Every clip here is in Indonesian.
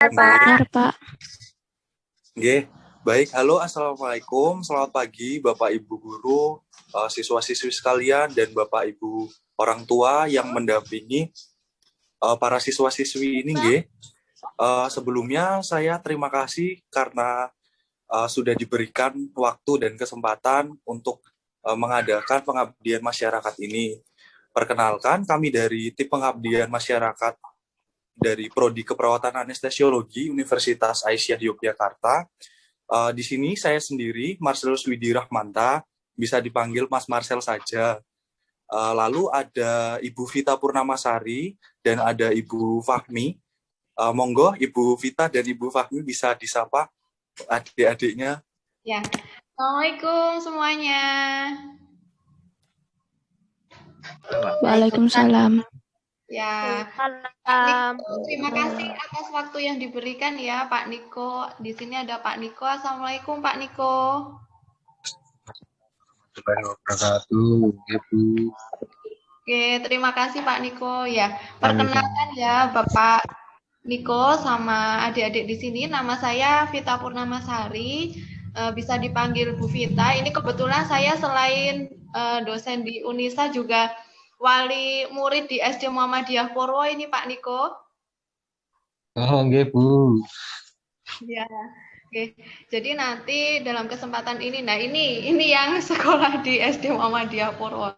Pak. Benar, Pak. Nggih. Baik, halo, assalamualaikum, selamat pagi Bapak Ibu guru, siswa-siswi sekalian, dan Bapak Ibu orang tua yang mendampingi para siswa-siswi ini, nggih. Sebelumnya saya terima kasih karena sudah diberikan waktu dan kesempatan untuk mengadakan pengabdian masyarakat ini. Perkenalkan, kami dari tim pengabdian masyarakat dari Prodi Keperawatan Anestesiologi Universitas Aisyah Yogyakarta. Di sini saya sendiri, Marcelus Widi Rahmanta, bisa dipanggil Mas Marcel saja. Lalu ada Ibu Vita Purnamasari dan ada Ibu Fahmi. Monggo Ibu Vita dan Ibu Fahmi bisa disapa adik-adiknya. Ya, Assalamualaikum semuanya. Waalaikumsalam. Ya, Pak Niko, terima kasih atas waktu yang diberikan ya Pak Niko. Di sini ada Pak Niko. Assalamualaikum Pak Niko. Oke, terima kasih Pak Niko. Ya, perkenalkan ya Bapak Niko sama adik-adik di sini. Nama saya Vita Purnamasari. Bisa dipanggil Bu Vita. Ini kebetulan saya selain dosen di Unisa juga wali murid di SD Muhammadiyah Purwo ini Pak Niko. Oh, nggih, Bu. Ya, oke. Jadi nanti dalam kesempatan ini, nah ini yang sekolah di SD Muhammadiyah Purwo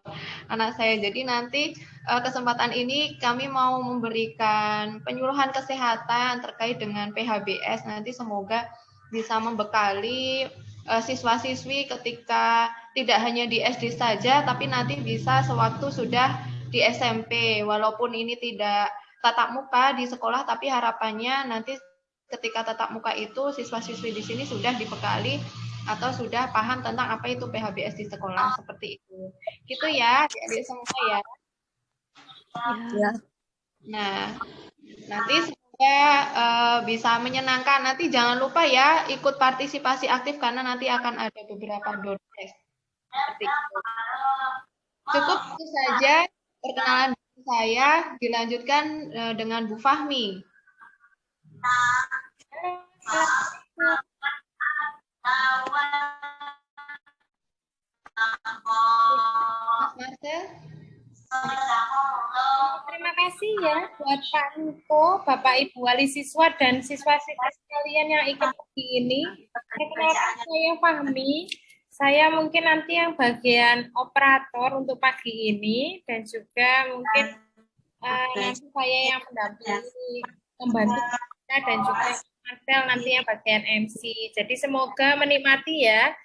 anak saya. Jadi nanti kesempatan ini kami mau memberikan penyuluhan kesehatan terkait dengan PHBS. Nanti semoga bisa membekali siswa-siswi ketika tidak hanya di SD saja, tapi nanti bisa sewaktu sudah di SMP. Walaupun ini tidak tatap muka di sekolah, tapi harapannya nanti ketika tatap muka itu siswa-siswi di sini sudah dibekali atau sudah paham tentang apa itu PHBS di sekolah, seperti itu. Gitu ya, adik-adik semua ya. Ya. Nah, nanti semoga bisa menyenangkan. Nanti jangan lupa ya ikut partisipasi aktif karena nanti akan ada beberapa door prize. Seperti itu. Cukup itu saja perkenalan saya. Dilanjutkan dengan Bu Fahmi. Mas Marcel. Terima kasih ya buat Pak Niko, Bapak Ibu wali siswa dan siswa-siswa sekalian yang ikut pagi ini. Perkenalkan saya Fahmi. Saya mungkin nanti yang bagian operator untuk pagi ini dan juga mungkin nanti saya yang mendampingi membantu kita dan juga Marcel nanti yang bagian MC. Jadi semoga menikmati ya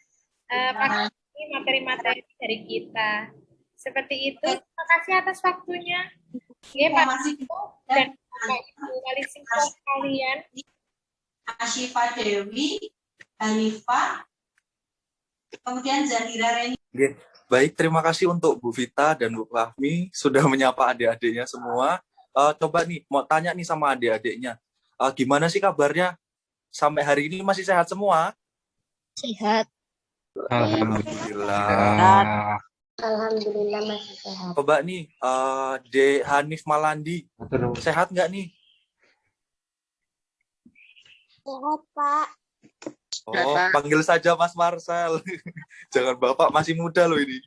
pagi ini materi-materi dari kita. Seperti itu, terima kasih atas waktunya. Ya, Pak Niko dan Bapak Ibu wali siswa sekalian. Asyifa Dewi, Hanifah, kemudian Zahira Reni. Baik, terima kasih untuk Bu Vita dan Bu Fahmi sudah menyapa adik-adiknya semua. Coba nih, mau tanya nih sama adik-adiknya. Gimana sih kabarnya? Sampai hari ini masih sehat semua? Sehat. Alhamdulillah. Alhamdulillah masih sehat. Coba nih, De Hanif Malandi, sehat nggak nih? Sehat, Pak. Oh, panggil saja Mas Marcel. Jangan Bapak, masih muda loh ini.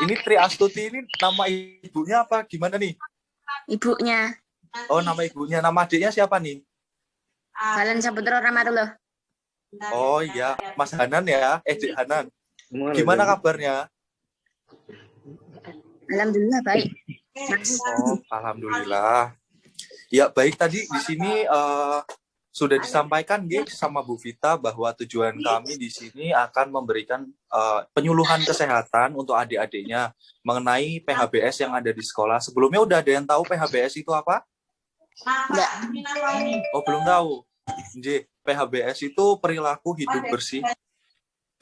Ini Tri Astuti ini nama ibunya apa? Gimana nih? Ibunya. Oh, nama ibunya. Nama adiknya siapa nih? Kalian Saputra Rahmatullah. Oh iya, Mas Hanan ya, Dek Hanan. Gimana kabarnya? Alhamdulillah baik. Oh, alhamdulillah. Ya baik, tadi di sini sudah disampaikan sama Bu Vita bahwa tujuan kami di sini akan memberikan penyuluhan kesehatan untuk adik-adiknya mengenai PHBS yang ada di sekolah. Sebelumnya udah ada yang tahu PHBS itu apa? Enggak. Oh, belum tahu. PHBS itu perilaku hidup bersih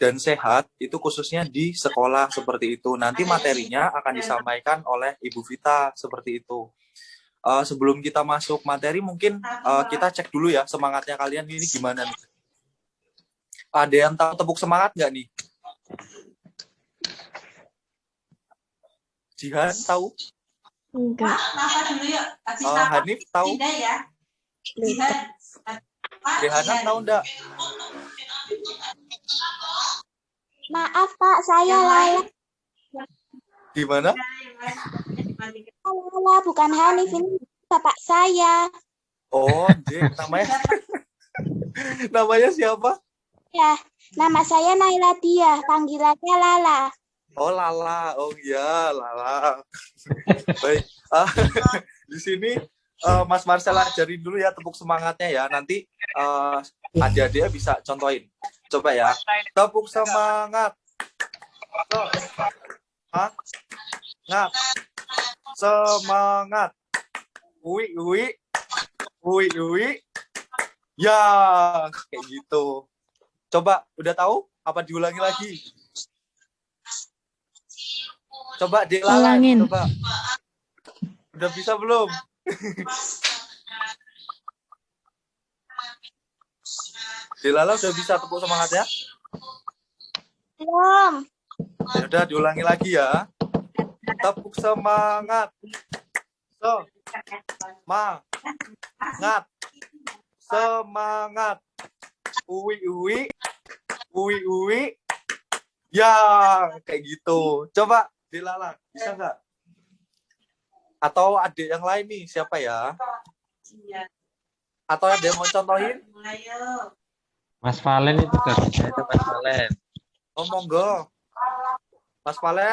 dan sehat, itu khususnya di sekolah seperti itu. Nanti materinya akan disampaikan oleh Ibu Vita seperti itu. Sebelum kita masuk materi, mungkin kita cek dulu ya semangatnya kalian ini gimana nih. Ada yang tahu tepuk semangat nggak nih? Jihan tahu? Enggak. Nafa dulu yuk. Habis Oh, Nafa Hanif tahu? pindah ya. Jihan. Rehana tahu enggak? Maaf Pak, saya Yang lain? Lala. Gimana? Lala, bukan Hanif, ini bapak saya. Oh, Jeng, namanya namanya siapa? Ya, nama saya Naila Dia, panggilannya Lala. Oh, Lala. Oh iya, Lala. Baik. Ah, di sini Mas Marcel ajarin dulu ya tepuk semangatnya ya. Nanti adik-adiknya bisa contohin. Coba ya. Tepuk semangat. Semangat. Semangat. Ui, ui. Ui, ui. Ya, kayak gitu. Coba, udah tahu? Apa diulangi lagi? Coba Lala, Ulangin. coba. Udah bisa belum? Lala udah bisa tepuk semangatnya? Belum. Ya udah diulangi lagi ya. Tepuk semangat. Semangat. Semangat. Uwi uwi. Uwi uwi. Ya, kayak gitu. Coba Lala, bisa nggak? Atau adik yang lain nih, siapa ya? Atau ada yang mau contohin? Ayo. Mas Valen itu gak bisa itu Mas Valen. Oh, monggo. Mas Valen,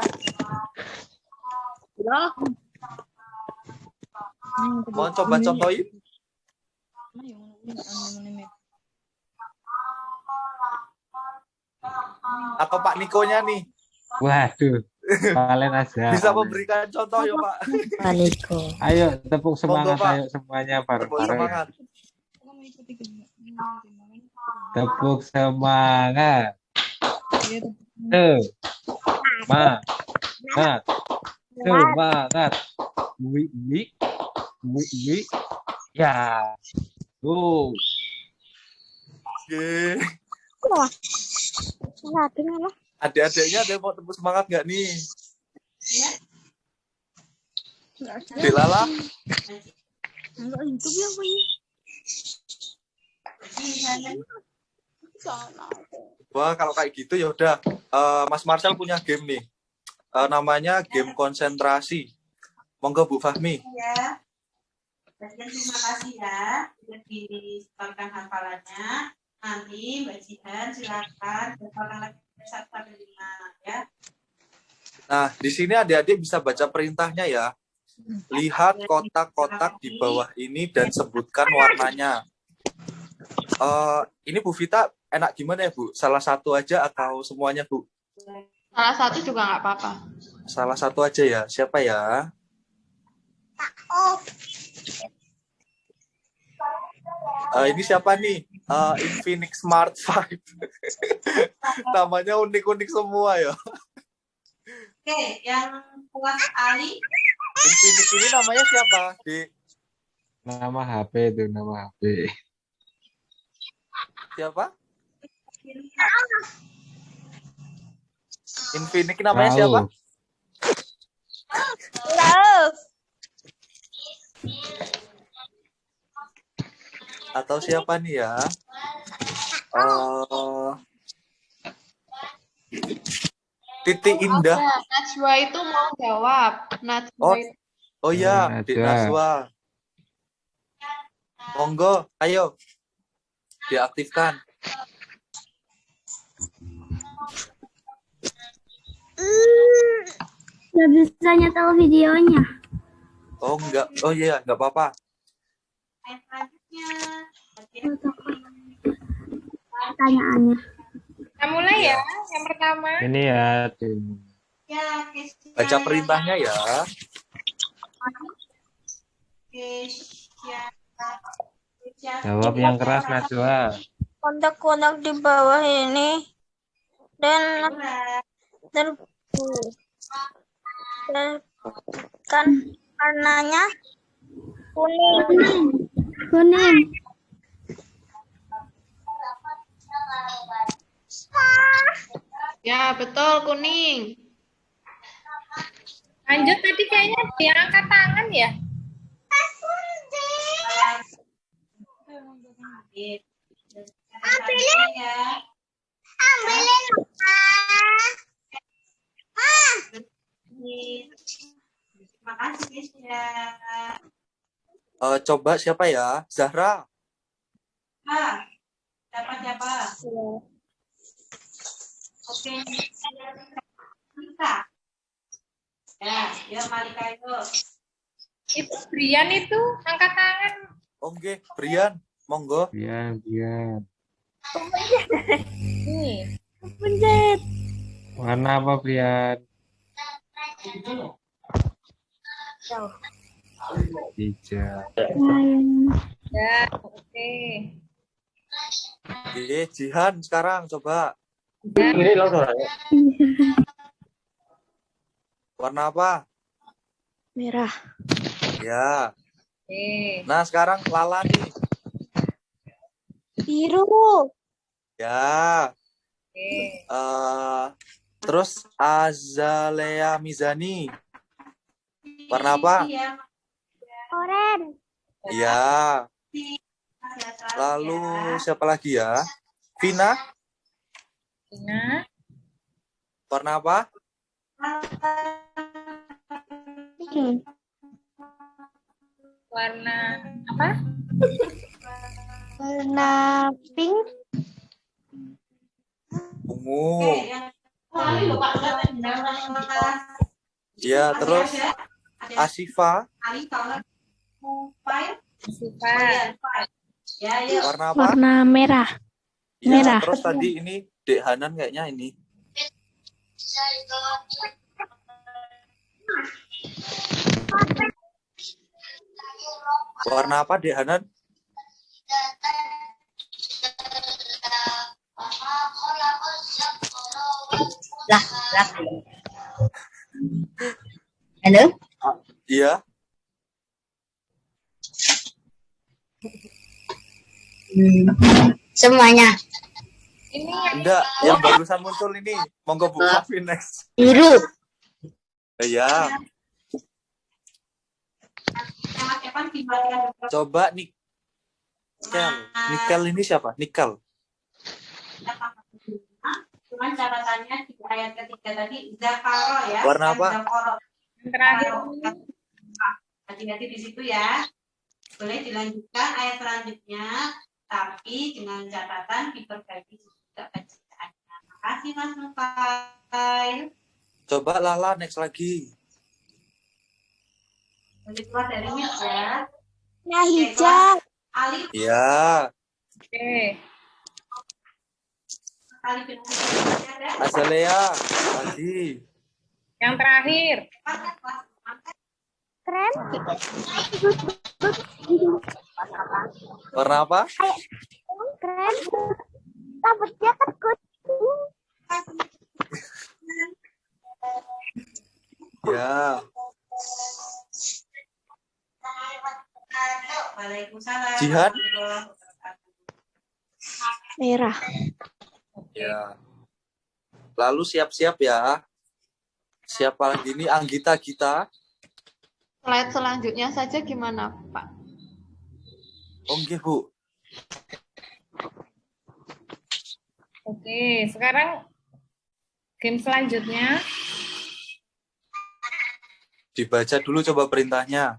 mau coba contohin? Atau Pak Nikonya nih? Waduh, Valen aja. Bisa memberikan contoh ya Pak? Ayo tepuk semangat, Monggo, Pak. ayo semuanya Tepuk bareng-bareng. semangat. Tepuk semangat. Semangat. Semangat. Wi. Ya. Oke. Salah, dengar. Adik-adiknya ada yang mau tepuk semangat nggak nih? Ya. Lala, Enggak itu ya, Pak. wah kalau kayak gitu ya udah. Mas Marcel punya game nih. Namanya game konsentrasi. Monggo Bu Fahmi. Ya. Bagian terima kasih ya sudah disetorkan hafalannya. Nanti Mbak Jihan silakan hafalkan lagi 1-5 ya. Nah, di sini adik-adik bisa baca perintahnya ya. Lihat kotak-kotak di bawah ini dan sebutkan warnanya. Ini Bu Vita enak gimana ya Bu? Salah satu aja atau semuanya Bu? Salah satu juga nggak apa-apa. Salah satu aja ya. Siapa ya? Ini siapa nih? Infinix Smart 5. Namanya unik-unik semua ya. Oke, yang puas Ali. Infinix ini namanya siapa? Nama HP itu, nama HP. Siapa? Infinix namanya siapa? Atau siapa nih ya? Titi Indah. Najwa itu mau jawab. Najwa itu Oh ya, Najwa. Dik Najwa. Monggo, ayo. Diaktifkan. Nggak bisa nyetel videonya. Oh enggak. Oh iya, enggak apa-apa. Yang selanjutnya. Pertanyaannya. Kita mulai ya. Yang pertama. Ini ya, tim. Ya, Kesia. Baca perintahnya ya. Kesia. Jawab yang keras, Najwa. Kontak-kontak di bawah ini dan kan warnanya kuning. ya betul kuning. Lanjut tadi kayaknya dia angkat tangan ya. Ambilin ya. Terima kasih ya. Coba siapa ya? Zahra. Siapa? Oke. Malika. Ya Malika itu. Itu Brian itu angkat tangan. Oke, Brian, monggo. Biar. Nih. Warna apa, Brian? Hijau. Ya, oke. Oke, Jihan sekarang coba. Warna apa? Merah. Ya. Oke. Nah, sekarang Lala nih. Biru. Ya. Oke. Terus Azalea Mizani. Warna apa? Oren. Ya. Lalu siapa lagi ya? Vina. Ina. Warna apa? Warna apa? Warna pink. Ungu. Ya, terus Asifa. Siapa? Warna apa? Warna merah. Ya, merah. terus tadi ini Dek Hanan kayaknya ini. Warna apa Dek Hanan? Halo? Iya. Semuanya. Ini yang Enggak, yang barusan muncul ini. Monggo buka Finex. Biru. Ya, coba Nikel. Nikel ini siapa? Nikel. Cuman catatannya di ayat ketiga tadi Zakaro ya. Warna apa? Zakaro. yang terakhir Hati-hati di situ ya. Boleh dilanjutkan ayat selanjutnya, tapi dengan catatan diperbaiki juga bacaannya. Makasih Mas Nufail. Coba Lala next lagi. Boleh keluar dari mute ya. Warna hijau. Alif, Ya, Oke. Alif dan ada. Azalea lagi. Yang terakhir. Keren. Warna apa? Keren. Rambutnya kan kuning. Ya, Waalaikumsalam. Jihan? Merah. ya. Lalu siap-siap ya. Siapa lagi ini? Anggita Gita. Slide selanjutnya saja gimana, Pak? Oke, Bu. Oke, sekarang game selanjutnya. Dibaca dulu coba perintahnya.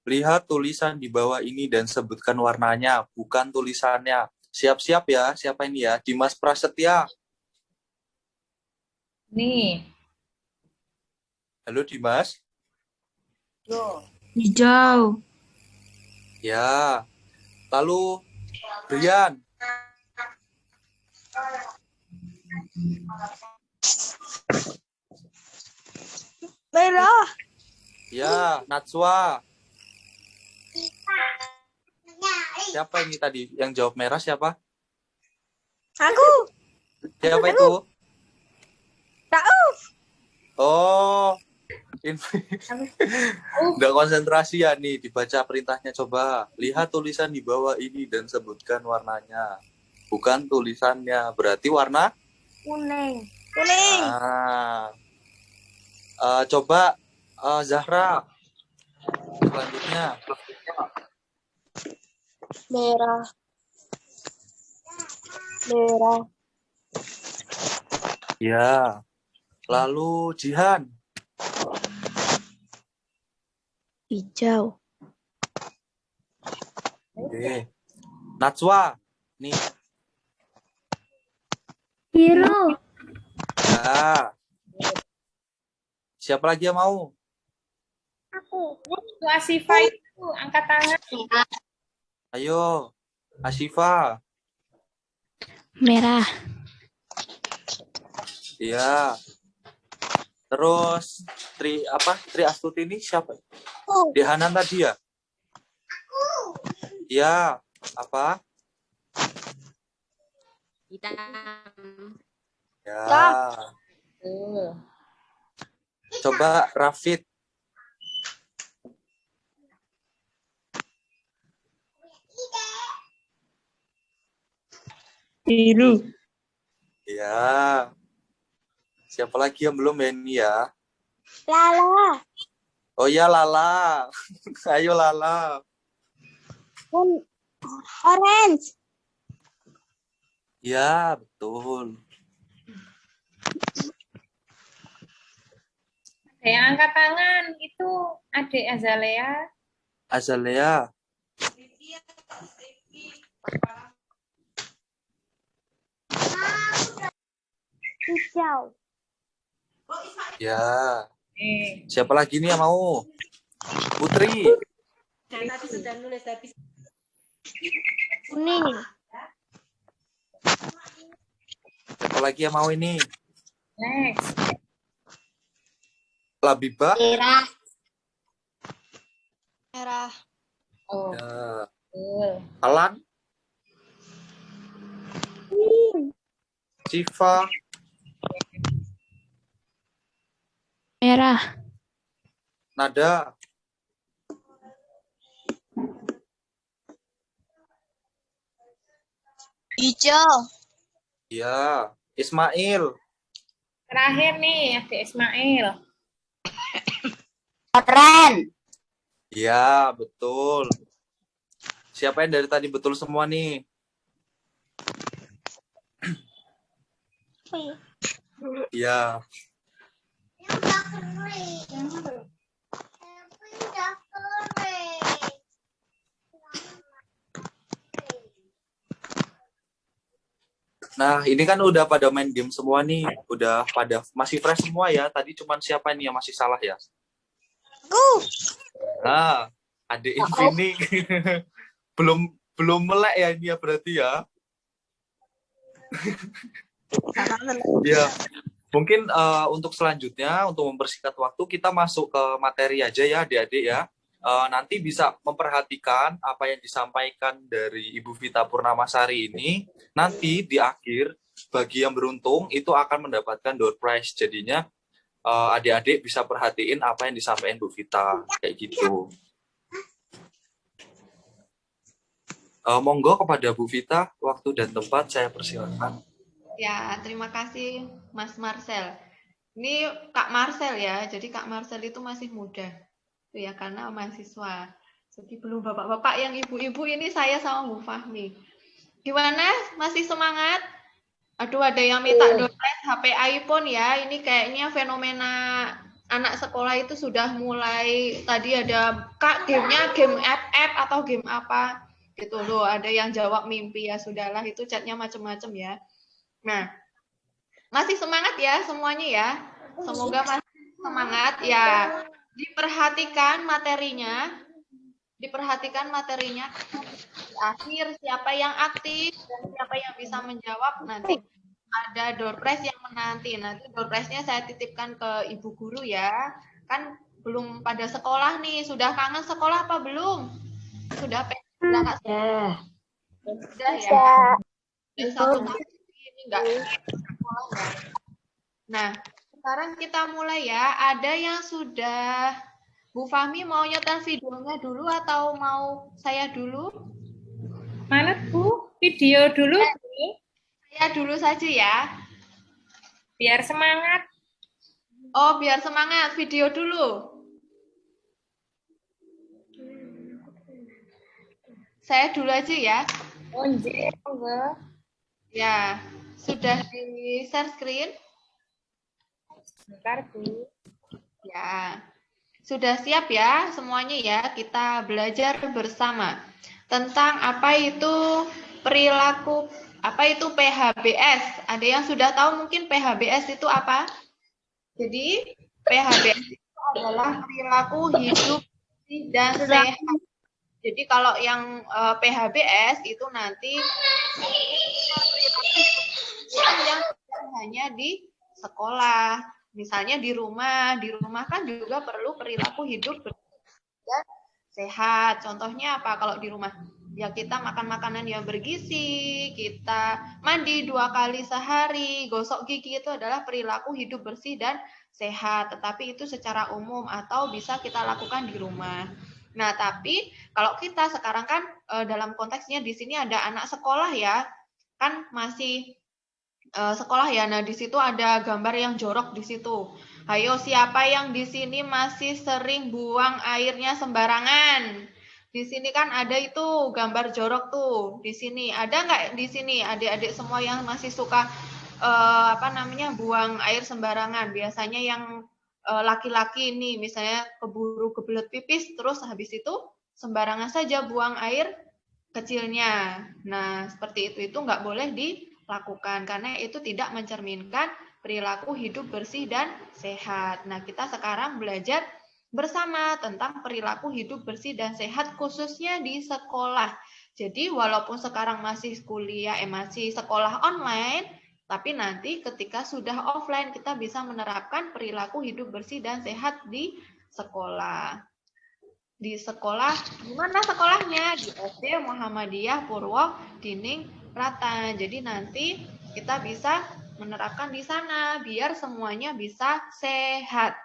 Lihat tulisan di bawah ini dan sebutkan warnanya, bukan tulisannya. Siap-siap ya. Siapa ini ya? Dimas Prasetya. Nih. Halo Dimas. Hijau. Ya. Lalu Brian. Merah. Ya, Natswa. Siapa ini tadi yang jawab merah siapa? Aku. Siapa itu? Rauf. Oh. Nggak konsentrasi ya nih, dibaca perintahnya coba. Lihat tulisan di bawah ini dan sebutkan warnanya. Bukan tulisannya. Berarti warna? Kuning. Kuning. Ah. Coba Zahra, selanjutnya. Merah. Merah. Ya. Lalu Jihan. Hijau. Oke. Najwa. Nih. Biru. Ya. Siapa lagi yang mau? Aku. Itu Asifa itu angkat tangan. Ayo. Asyifa. Merah. Iya. Terus Tri Astuti ini siapa? Dehanan tadi ya? Iya. Apa? Hitam. Ya. Coba Rafid. Biru. Ya. Siapa lagi yang belum ya ini ya? Lala. Oh ya Lala. Ayo Lala. Orange. Ya, betul. Ada yang angkat tangan. Itu adik Azalea. Azalea. Hijau. Ya. Siapa lagi nih yang mau? Putri. Dan tadi sudah nulis tapi Kuning. Siapa lagi yang mau ini? Next. Labibah. Merah. Merah. Oh, Ya. betul. Alan. Siva. Merah. Nada. Hijau. Ya. Ismail. Terakhir nih, adik Ismail. Oranye. Ya, betul. Siapa yang dari tadi betul semua nih? Ya. Nah, ini kan udah pada main game semua nih. Udah pada masih fresh semua ya. Tadi cuman siapa nih yang masih salah ya? Nah, adik Infini belum melek ya ini ya berarti ya. Ya, mungkin untuk selanjutnya untuk mempersingkat waktu kita masuk ke materi aja ya adik-adik ya. Nanti bisa memperhatikan apa yang disampaikan dari Ibu Vita Purnamasari ini. Nanti di akhir bagi yang beruntung itu akan mendapatkan door prize. Jadinya adik-adik bisa perhatiin apa yang disampaikan Bu Vita kayak gitu. Monggo kepada Bu Vita, waktu dan tempat saya persilakan. Ya, terima kasih Mas Marcel. Ini Kak Marcel ya, jadi Kak Marcel itu masih muda. Itu ya, karena mahasiswa. Jadi belum bapak-bapak yang ibu-ibu ini saya sama Bu Fahmi. Gimana? Masih semangat? Aduh, ada yang minta download HP iPhone ya. Ini kayaknya fenomena anak sekolah itu sudah mulai, tadi ada Kak gamenya game FF atau game apa gitu loh. Ada yang jawab mimpi ya, sudahlah itu chatnya macam-macam ya. Nah, masih semangat ya semuanya ya. Semoga masih semangat ya. Diperhatikan materinya. Di akhir siapa yang aktif dan siapa yang bisa menjawab nanti ada door prize yang menanti. Nanti door prize-nya saya titipkan ke ibu guru ya. Kan belum pada sekolah nih. Sudah kangen sekolah apa belum? Sudah nggak sekolah? Sudah ya. Sudah satu tahun ini nggak sekolah ya. Nah, sekarang kita mulai ya. Ada yang sudah, Bu Fahmi mau nyetel videonya dulu atau mau saya dulu? Mana Bu? Video dulu, Bu. Saya dulu saja ya. Biar semangat. Oh, biar semangat. Video dulu. Saya dulu aja ya. Oh, nggih, monggo. Ya, sudah di share screen? Sebentar, Bu. Ya, sudah siap ya semuanya ya? Kita belajar bersama tentang apa itu perilaku, apa itu PHBS. Ada yang sudah tahu mungkin PHBS itu apa? Jadi, PHBS itu adalah perilaku hidup bersih dan sehat. Jadi kalau yang PHBS itu nanti perilaku hidup bersih yang hanya di sekolah, misalnya di rumah kan juga perlu perilaku hidup bersih dan sehat. Contohnya apa kalau di rumah? Ya kita makan makanan yang bergizi, kita mandi 2 kali sehari, gosok gigi itu adalah perilaku hidup bersih dan sehat. Tetapi itu secara umum atau bisa kita lakukan di rumah. Nah, tapi kalau kita sekarang kan dalam konteksnya di sini ada anak sekolah ya, kan masih sekolah ya. Nah, di situ ada gambar yang jorok di situ. Ayo, siapa yang di sini masih sering buang airnya sembarangan? Di sini kan ada itu gambar jorok tuh. Di sini ada nggak di sini adik-adik semua yang masih suka buang air sembarangan? Biasanya yang laki-laki ini misalnya keburu kebelet pipis terus habis itu sembarangan saja buang air kecilnya. Nah, seperti itu nggak boleh dilakukan karena itu tidak mencerminkan perilaku hidup bersih dan sehat. Nah, kita sekarang belajar bersama tentang perilaku hidup bersih dan sehat khususnya di sekolah. Jadi, walaupun sekarang masih masih sekolah online, tapi nanti ketika sudah offline kita bisa menerapkan perilaku hidup bersih dan sehat di sekolah. Di sekolah, gimana sekolahnya? Di SD Muhammadiyah Purwo Dining Ratan. Jadi nanti kita bisa menerapkan di sana biar semuanya bisa sehat.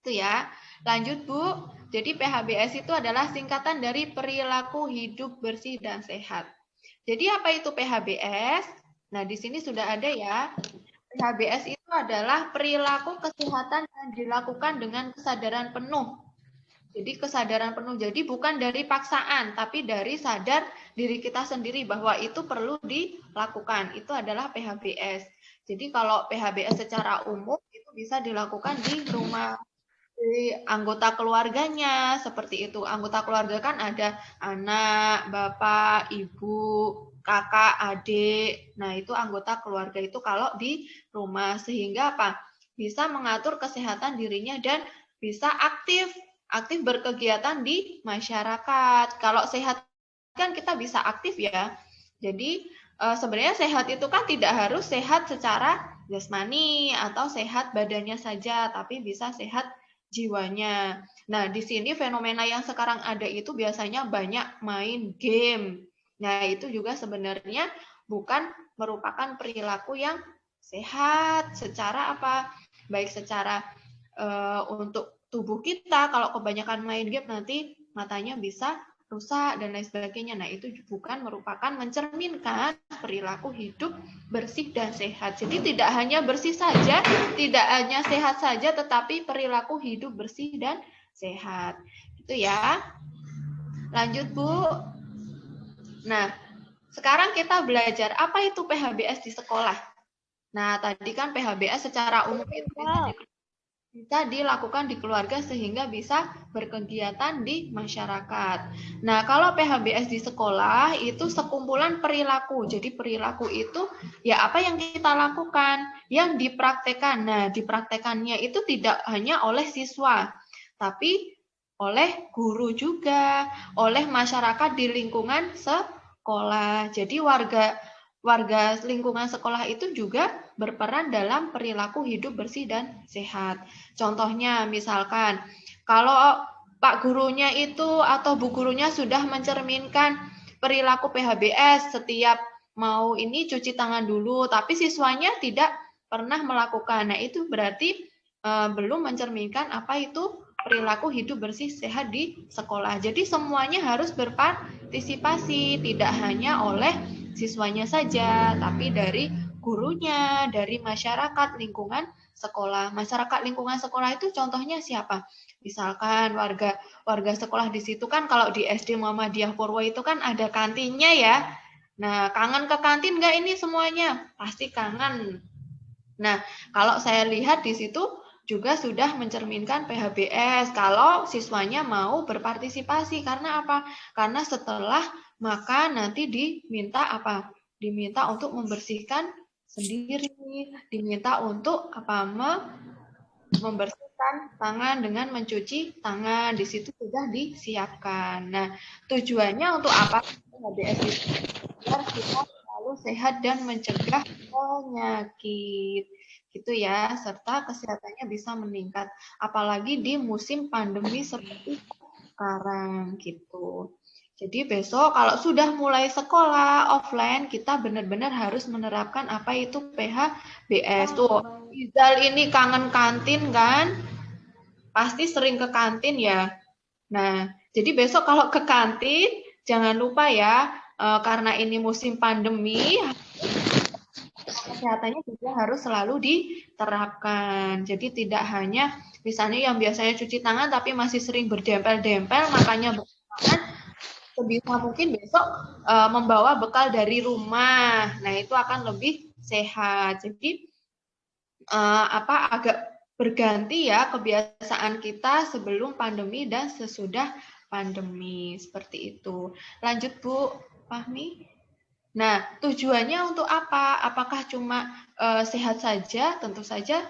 Itu ya. Lanjut Bu. Jadi PHBS itu adalah singkatan dari perilaku hidup bersih dan sehat. Jadi apa itu PHBS? Nah, di sini sudah ada ya. PHBS itu adalah perilaku kesehatan yang dilakukan dengan kesadaran penuh. Jadi kesadaran penuh, jadi bukan dari paksaan, tapi dari sadar diri kita sendiri bahwa itu perlu dilakukan. Itu adalah PHBS. Jadi kalau PHBS secara umum itu bisa dilakukan di rumah, di anggota keluarganya, seperti itu. Anggota keluarga kan ada anak, bapak, ibu, kakak, adik. Nah itu anggota keluarga itu kalau di rumah. Sehingga apa? Bisa mengatur kesehatan dirinya dan bisa aktif berkegiatan di masyarakat. Kalau sehat kan kita bisa aktif ya. Jadi sebenarnya sehat itu kan tidak harus sehat secara jasmani atau sehat badannya saja, tapi bisa sehat jiwanya. Nah, di sini fenomena yang sekarang ada itu biasanya banyak main game. Nah, itu juga sebenarnya bukan merupakan perilaku yang sehat secara apa? Baik secara untuk tubuh kita, kalau kebanyakan main game nanti matanya bisa rusak dan lain sebagainya. Nah, itu bukan merupakan mencerminkan perilaku hidup bersih dan sehat. Jadi tidak hanya bersih saja, tidak hanya sehat saja, tetapi perilaku hidup bersih dan sehat. Itu ya. Lanjut, Bu. Nah, sekarang kita belajar apa itu PHBS di sekolah. Nah, tadi kan PHBS secara umum itu bisa dilakukan di keluarga sehingga bisa berkegiatan di masyarakat. Nah, kalau PHBS di sekolah itu sekumpulan perilaku. Jadi perilaku itu ya apa yang kita lakukan, yang dipraktekkan. Nah, dipraktekannya itu tidak hanya oleh siswa, tapi oleh guru juga, oleh masyarakat di lingkungan sekolah. Jadi warga lingkungan sekolah itu juga berperan dalam perilaku hidup bersih dan sehat. Contohnya misalkan kalau Pak gurunya itu atau Bu gurunya sudah mencerminkan perilaku PHBS, setiap mau ini cuci tangan dulu, tapi siswanya tidak pernah melakukan. Nah, itu berarti belum mencerminkan apa itu perilaku hidup bersih sehat di sekolah. Jadi semuanya harus berpartisipasi, tidak hanya oleh siswanya saja, tapi dari gurunya, dari masyarakat lingkungan sekolah. Masyarakat lingkungan sekolah itu contohnya siapa? Misalkan warga sekolah di situ kan kalau di SD Muhammadiyah Purwo itu kan ada kantinnya ya. Nah, kangen ke kantin nggak ini semuanya? Pasti kangen. Nah, kalau saya lihat di situ juga sudah mencerminkan PHBS kalau siswanya mau berpartisipasi. Karena apa? Karena setelah makan nanti diminta apa? Diminta untuk membersihkan sendiri, diminta untuk apa? Membersihkan tangan dengan mencuci tangan. Di situ sudah disiapkan. Nah, tujuannya untuk apa PHBS itu? Biar kita selalu sehat dan mencegah penyakit gitu ya, serta kesehatannya bisa meningkat, apalagi di musim pandemi seperti sekarang gitu. Jadi besok kalau sudah mulai sekolah offline, kita benar-benar harus menerapkan apa itu PHBS. Tuh, Izal ini kangen kantin kan? Pasti sering ke kantin ya. Nah, jadi besok kalau ke kantin, jangan lupa ya, karena ini musim pandemi, kesehatannya juga harus selalu diterapkan. Jadi tidak hanya misalnya yang biasanya cuci tangan tapi masih sering berdempel-dempel, makanya bertangan, sebisa mungkin besok membawa bekal dari rumah. Nah, itu akan lebih sehat. Jadi agak berganti ya kebiasaan kita sebelum pandemi dan sesudah pandemi, seperti itu. Lanjut Bu Fahmi. Nah, tujuannya untuk apa? Apakah cuma sehat saja? Tentu saja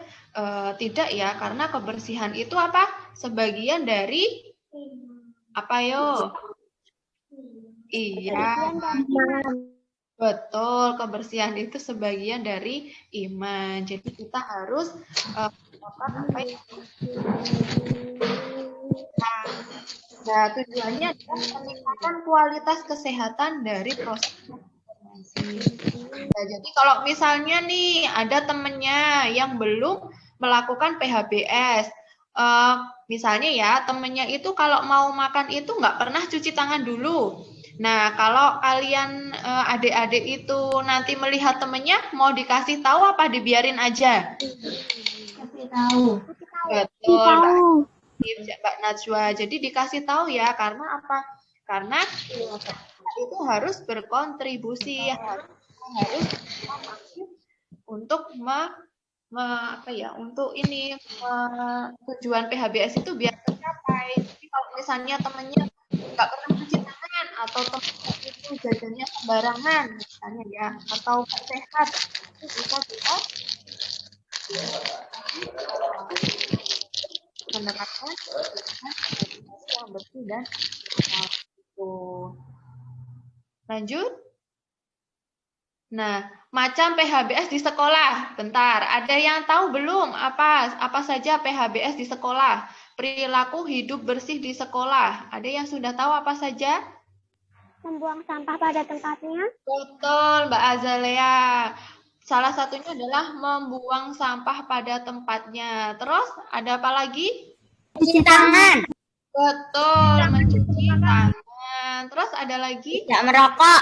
tidak ya, karena kebersihan itu apa? Sebagian dari apa yo? Iya, betul. Kebersihan itu sebagian dari iman. Jadi kita harus Nah, tujuannya adalah meningkatkan kualitas kesehatan dari proses informasi. Nah, jadi kalau misalnya nih ada temennya yang belum melakukan PHBS, misalnya ya temennya itu kalau mau makan itu nggak pernah cuci tangan dulu. Nah, kalau kalian adik-adik itu nanti melihat temennya, mau dikasih tahu apa dibiarin aja? Kasih tahu. Betul, Mbak Najwa. Jadi dikasih tahu ya, karena apa? Karena itu harus berkontribusi, harus untuk untuk ini tujuan PHBS itu biar tercapai. Jadi kalau misalnya temennya nggak pernah cuci tangan atau temennya itu jajannya sembarangan misalnya ya, atau nggak sehat, itu bisa kita menerapkan yang bersih dan itu. Lanjut. Nah, macam PHBS di sekolah. Bentar, ada yang tahu belum apa saja PHBS di sekolah? Perilaku hidup bersih di sekolah. Ada yang sudah tahu apa saja? Membuang sampah pada tempatnya. Betul, Mbak Azalea. Salah satunya adalah membuang sampah pada tempatnya. Terus ada apa lagi? Cuci tangan. Betul, mencuci tangan. Terus ada lagi? Tidak merokok.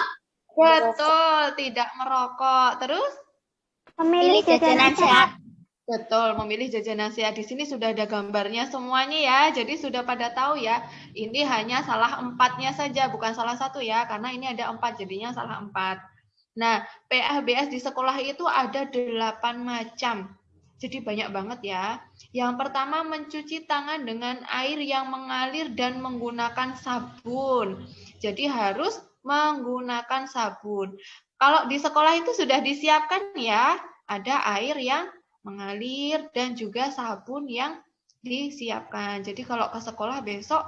Betul, tidak merokok. Terus? Memilih jajanan sehat. Betul, memilih jajanan sehat. Di sini sudah ada gambarnya semuanya ya. Jadi sudah pada tahu ya. Ini hanya salah 4-nya saja, bukan salah 1 ya. Karena ini ada 4, jadinya salah 4. Nah, PHBS di sekolah itu ada 8 macam. Jadi banyak banget ya. Yang pertama, mencuci tangan dengan air yang mengalir dan menggunakan sabun. Jadi harus menggunakan sabun. Kalau di sekolah itu sudah disiapkan ya, ada air yang mengalir dan juga sabun yang disiapkan. Jadi kalau ke sekolah besok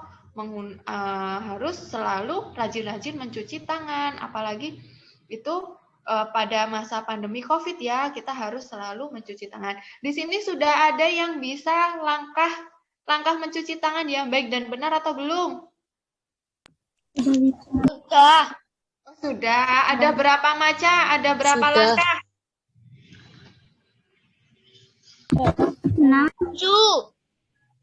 harus selalu rajin-rajin mencuci tangan, apalagi itu pada masa pandemi COVID ya, kita harus selalu mencuci tangan. Di sini sudah ada yang bisa langkah mencuci tangan yang baik dan benar atau belum? Sudah. Oh, sudah. Ada berapa macam? Ada berapa langkah?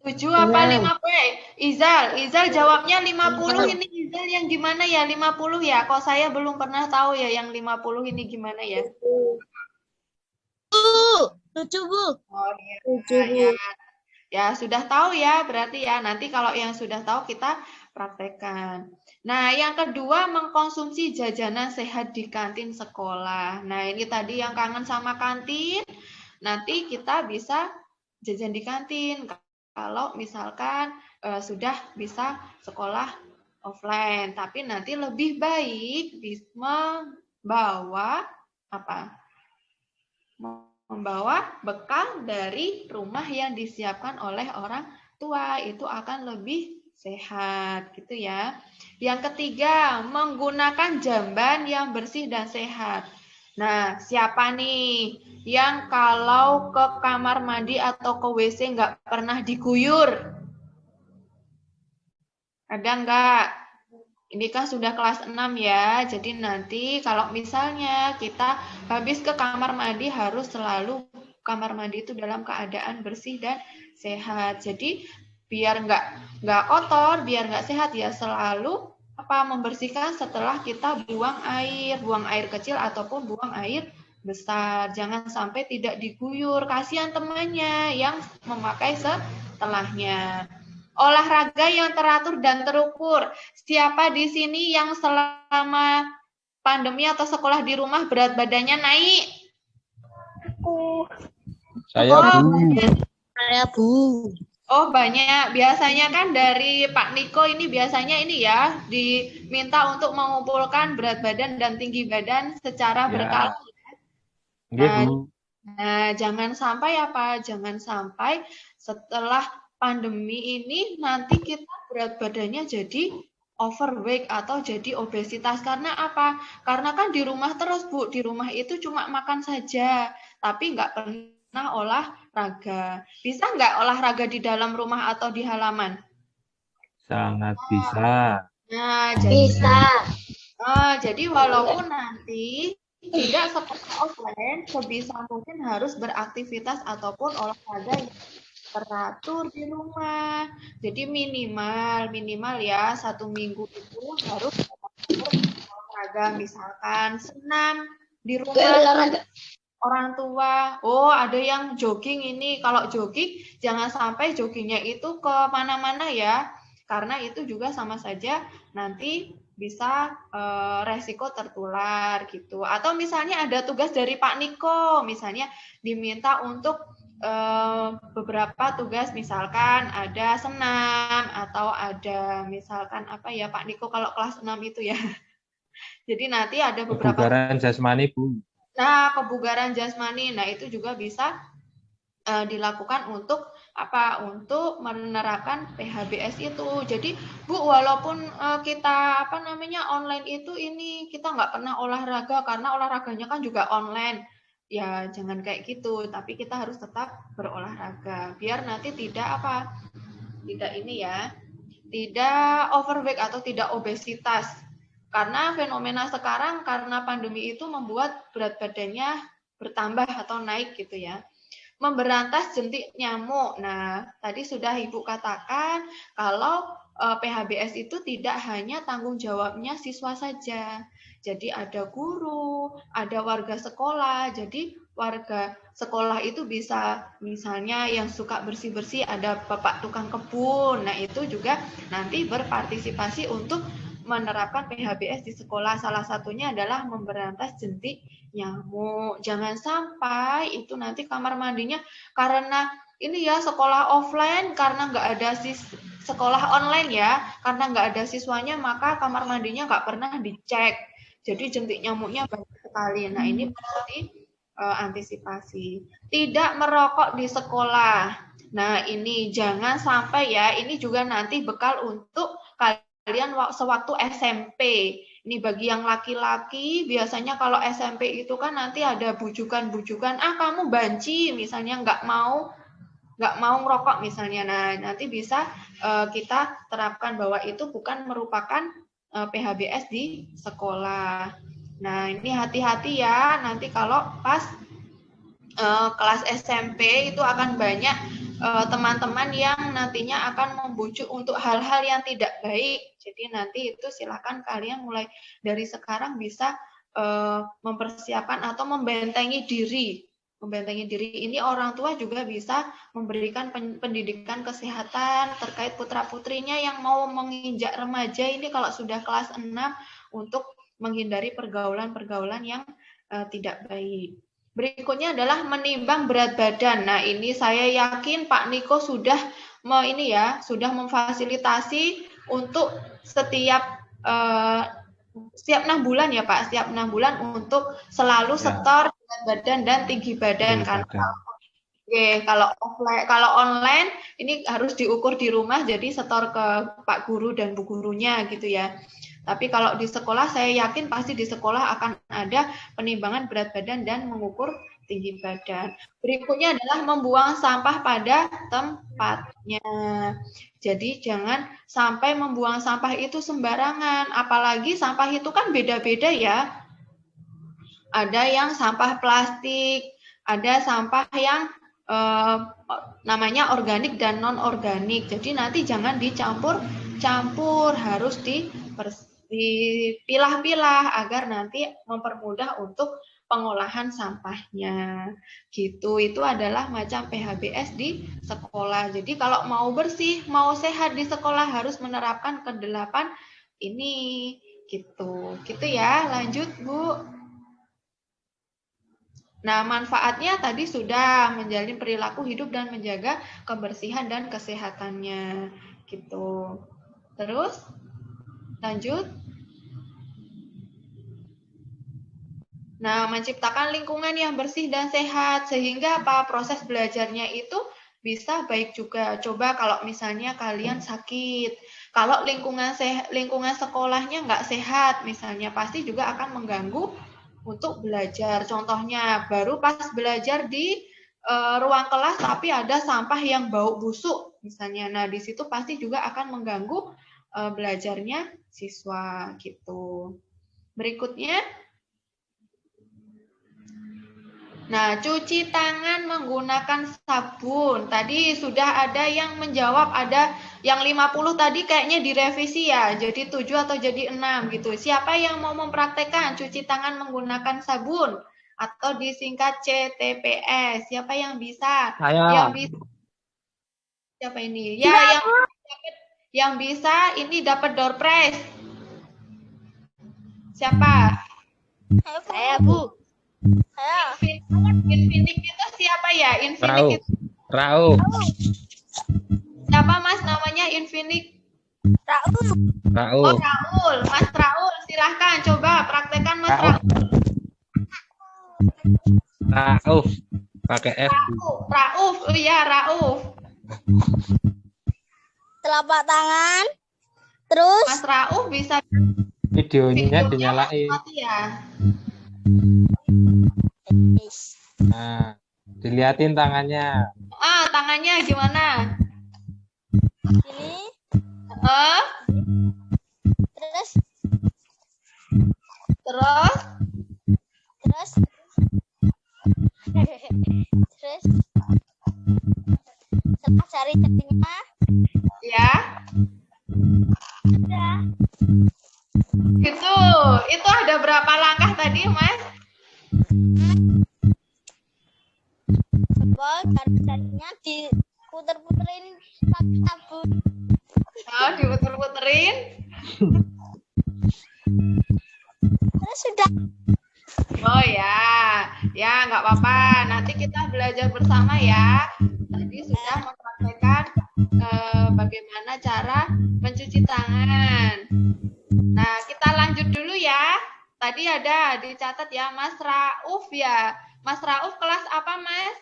7 apa 50? Izal jawabnya 50 ini Izal yang gimana ya? 50 ya? Kok saya belum pernah tahu ya yang 50 ini gimana ya? 7, Bu. Oh iya, 7, Bu. ya. Ya, sudah tahu ya, berarti ya. Nanti kalau yang sudah tahu kita praktekkan. Nah, yang kedua, mengkonsumsi jajanan sehat di kantin sekolah. Nah, ini tadi yang kangen sama kantin, nanti kita bisa jajan di kantin. Kalau misalkan sudah bisa sekolah offline, tapi nanti lebih baik membawa apa? Membawa bekal dari rumah yang disiapkan oleh orang tua, itu akan lebih sehat gitu ya. Yang ketiga, menggunakan jamban yang bersih dan sehat. Nah, siapa nih yang kalau ke kamar mandi atau ke WC nggak pernah diguyur? Ada nggak? Ini kan sudah kelas 6 ya, jadi nanti kalau misalnya kita habis ke kamar mandi harus selalu kamar mandi itu dalam keadaan bersih dan sehat. Jadi biar nggak kotor, biar nggak sehat ya selalu membersihkan setelah kita buang air kecil ataupun buang air besar. Jangan sampai tidak diguyur, kasihan temannya yang memakai setelahnya. Olahraga yang teratur dan terukur. Siapa di sini yang selama pandemi atau sekolah di rumah berat badannya naik? Saya, Oh, Bu. Saya, Bu. Oh, banyak. Biasanya kan dari Pak Niko ini biasanya ini ya, diminta untuk mengumpulkan berat badan dan tinggi badan secara Ya. berkala. Nggih, Bu. Nah, jangan sampai Jangan sampai setelah pandemi ini nanti kita berat badannya jadi overweight atau jadi obesitas. Karena apa? Karena kan di rumah terus, Bu. Di rumah itu cuma makan saja, tapi nggak pernah olahraga. Bisa nggak olahraga di dalam rumah atau di halaman? Sangat bisa. Nah, jadi walaupun nanti tidak sekolah offline, sebisa mungkin harus beraktivitas ataupun olahraga yang teratur di rumah. Jadi minimal ya 1 minggu itu harus olahraga, misalkan senam di rumah orang tua. Oh, ada yang jogging ini. Kalau jogging, jangan sampai joggingnya itu ke mana-mana ya. Karena itu juga sama saja nanti bisa resiko tertular gitu. Atau misalnya ada tugas dari Pak Niko, misalnya diminta untuk beberapa tugas, misalkan ada senam atau ada misalkan Pak Niko kalau kelas 6 itu ya. Jadi nanti ada beberapa Kebugaran jasmani, Bu. Nah, kebugaran jasmani, nah itu juga bisa dilakukan untuk untuk menerapkan PHBS itu. Jadi, Bu, walaupun kita online itu ini kita nggak pernah olahraga karena olahraganya kan juga online. Ya, jangan kayak gitu, tapi kita harus tetap berolahraga biar nanti tidak overweight atau tidak obesitas. Karena fenomena sekarang karena pandemi itu membuat berat badannya bertambah atau naik gitu ya. Memberantas jentik nyamuk. Nah, tadi sudah Ibu katakan kalau PHBS itu tidak hanya tanggung jawabnya siswa saja. Jadi ada guru, ada warga sekolah. Jadi warga sekolah itu bisa misalnya yang suka bersih-bersih ada bapak tukang kebun. Nah, itu juga nanti berpartisipasi untuk menerapkan PHBS di sekolah. Salah satunya adalah memberantas jentik nyamuk. Jangan sampai itu nanti kamar mandinya karena ini ya sekolah offline karena nggak ada sekolah online ya, karena nggak ada siswanya maka kamar mandinya nggak pernah dicek. Jadi jentik nyamuknya banyak sekali. Nah, ini perlu diantisipasi. Tidak merokok di sekolah. Nah, ini jangan sampai ya, ini juga nanti bekal untuk kalian sewaktu SMP. Ini bagi yang laki-laki, biasanya kalau SMP itu kan nanti ada bujukan-bujukan, kamu banci, misalnya nggak mau ngerokok misalnya. Nah, nanti bisa kita terapkan bahwa itu bukan merupakan PHBS di sekolah. Nah, ini hati-hati ya, nanti kalau pas kelas SMP itu akan banyak teman-teman yang nantinya akan membujuk untuk hal-hal yang tidak baik. Jadi nanti itu silakan kalian mulai dari sekarang bisa mempersiapkan atau membentengi diri membentengi diri. Ini orang tua juga bisa memberikan pendidikan kesehatan terkait putra-putrinya yang mau menginjak remaja ini kalau sudah kelas 6 untuk menghindari pergaulan-pergaulan yang tidak baik. Berikutnya adalah menimbang berat badan. Nah, ini saya yakin Pak Niko sudah sudah memfasilitasi untuk setiap 6 bulan ya Pak, setiap 6 bulan untuk selalu setor berat badan dan tinggi badan kan. Oke, kalau online ini harus diukur di rumah, jadi setor ke Pak Guru dan Bu Gurunya gitu ya. Tapi kalau di sekolah saya yakin pasti di sekolah akan ada penimbangan berat badan dan mengukur tinggi badan. Berikutnya adalah membuang sampah pada tempatnya. Jadi jangan sampai membuang sampah itu sembarangan, apalagi sampah itu kan beda-beda ya. Ada yang sampah plastik, ada sampah yang namanya organik dan non-organik. Jadi nanti jangan dicampur-campur, harus dipilah-pilah agar nanti mempermudah untuk pengolahan sampahnya. Gitu. Itu adalah macam PHBS di sekolah. Jadi kalau mau bersih, mau sehat di sekolah harus menerapkan ke-8 ini. Gitu. Gitu ya. Lanjut, Bu. Nah, manfaatnya tadi sudah menjalin perilaku hidup dan menjaga kebersihan dan kesehatannya. Gitu. Terus lanjut. Nah, menciptakan lingkungan yang bersih dan sehat sehingga proses belajarnya itu bisa baik juga. Coba kalau misalnya kalian sakit, kalau lingkungan sekolahnya nggak sehat misalnya, pasti juga akan mengganggu untuk belajar. Contohnya, baru pas belajar di ruang kelas tapi ada sampah yang bau busuk misalnya. Nah, di situ pasti juga akan mengganggu belajarnya siswa gitu. Berikutnya, nah, cuci tangan menggunakan sabun. Tadi sudah ada yang menjawab, ada yang 50 tadi kayaknya direvisi ya, jadi 7 atau jadi 6 gitu. Siapa yang mau mempraktekkan cuci tangan menggunakan sabun atau disingkat CTPS? Siapa yang bisa? Saya. Yang bisa. Siapa ini? Ya, yang bisa ini dapat door prize. Siapa? Saya, Bu. Infinix itu siapa ya? Infinix itu Rauf. siapa Mas namanya Infinix? Raul. Oh, Raul. Mas Raul, silahkan coba praktekkan Mas Raul. Rauf. Pakai F. Rauf. Oh iya, Rauf. Telapak tangan. Terus Mas Rauf bisa Videonya dinyalain. mati ya. Nah, dilihatin tangannya. Tangannya gimana? ini. Terus Terus setelah jari-jarinya ya. ada Itu ada berapa langkah tadi, Mas? jari-jarinya diputer-puterin pakai sabun. Oh, diputer-puterin. Terus sudah. Oh ya nggak apa-apa. Nanti kita belajar bersama ya. Tadi sudah mempraktekkan bagaimana cara mencuci tangan. Nah, kita lanjut dulu ya. Tadi ada dicatat ya, Mas Rauf ya. Mas Rauf kelas apa, Mas?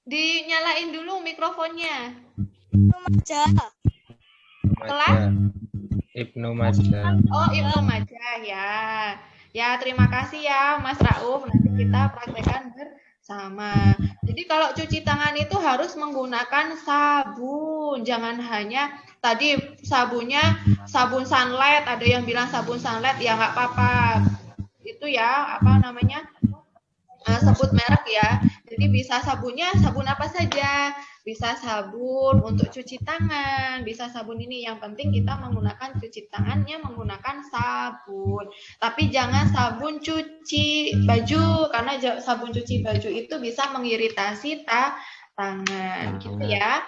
Dinyalain dulu mikrofonnya. Remaja. Kelas? Ibnu Majdah. Oh, Ibnu Majdah ya. Ya, terima kasih ya Mas Rauf. Nanti kita praktekkan bersama. Jadi kalau cuci tangan itu harus menggunakan sabun. Jangan hanya tadi sabunnya sabun sunlight. Ada yang bilang sabun sunlight, ya nggak apa-apa. Itu ya, apa namanya? Sebut merek ya. Jadi bisa sabunnya sabun apa saja. bisa sabun untuk cuci tangan, bisa sabun ini. Yang penting kita menggunakan cuci tangannya menggunakan sabun. Tapi jangan sabun cuci baju, karena sabun cuci baju itu bisa mengiritasi tangan, gitu ya.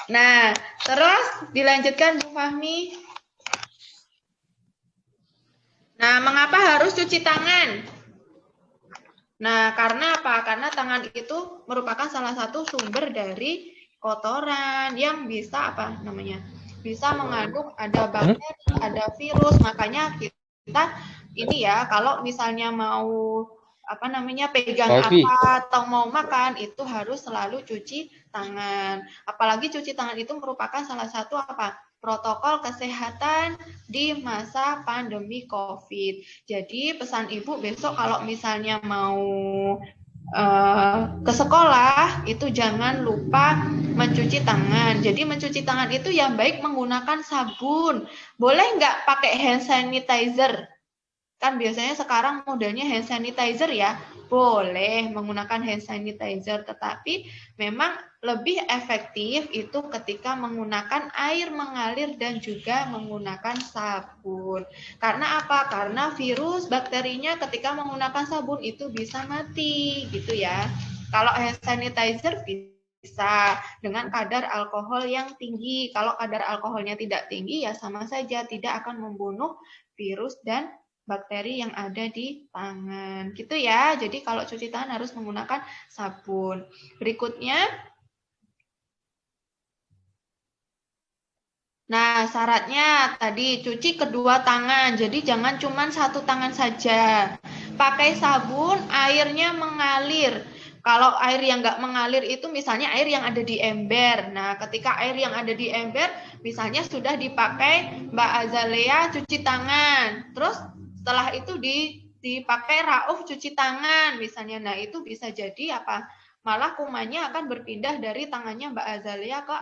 Nah, terus dilanjutkan Bu Fahmi. Nah, mengapa harus cuci tangan? Nah, karena apa? Karena tangan itu merupakan salah satu sumber dari kotoran yang bisa apa namanya? Bisa mengandung ada bakteri, ada virus. Makanya kita ini ya, kalau misalnya mau apa namanya pegang apa atau mau makan itu harus selalu cuci tangan. Apalagi cuci tangan itu merupakan salah satu apa? Protokol kesehatan di masa pandemi COVID. Jadi pesan Ibu besok kalau misalnya mau ke sekolah itu jangan lupa mencuci tangan. Jadi mencuci tangan itu yang baik menggunakan sabun. Boleh nggak pakai hand sanitizer? Kan biasanya sekarang modelnya hand sanitizer ya. Boleh menggunakan hand sanitizer, tetapi memang lebih efektif itu ketika menggunakan air mengalir dan juga menggunakan sabun. Karena apa? Karena virus, bakterinya ketika menggunakan sabun itu bisa mati, gitu ya. Kalau hand sanitizer bisa dengan kadar alkohol yang tinggi. Kalau kadar alkoholnya tidak tinggi ya sama saja tidak akan membunuh virus dan bakteri yang ada di tangan. Gitu ya. Jadi kalau cuci tangan harus menggunakan sabun. Berikutnya. Nah, syaratnya tadi cuci kedua tangan. Jadi jangan cuma satu tangan saja. Pakai sabun, airnya mengalir. Kalau air yang nggak mengalir itu misalnya air yang ada di ember. Nah, ketika air yang ada di ember misalnya sudah dipakai Mbak Azalea cuci tangan. Terus setelah itu dipakai Rauf cuci tangan misalnya. Nah, itu bisa jadi apa? Malah kumannya akan berpindah dari tangannya Mbak Azalea ke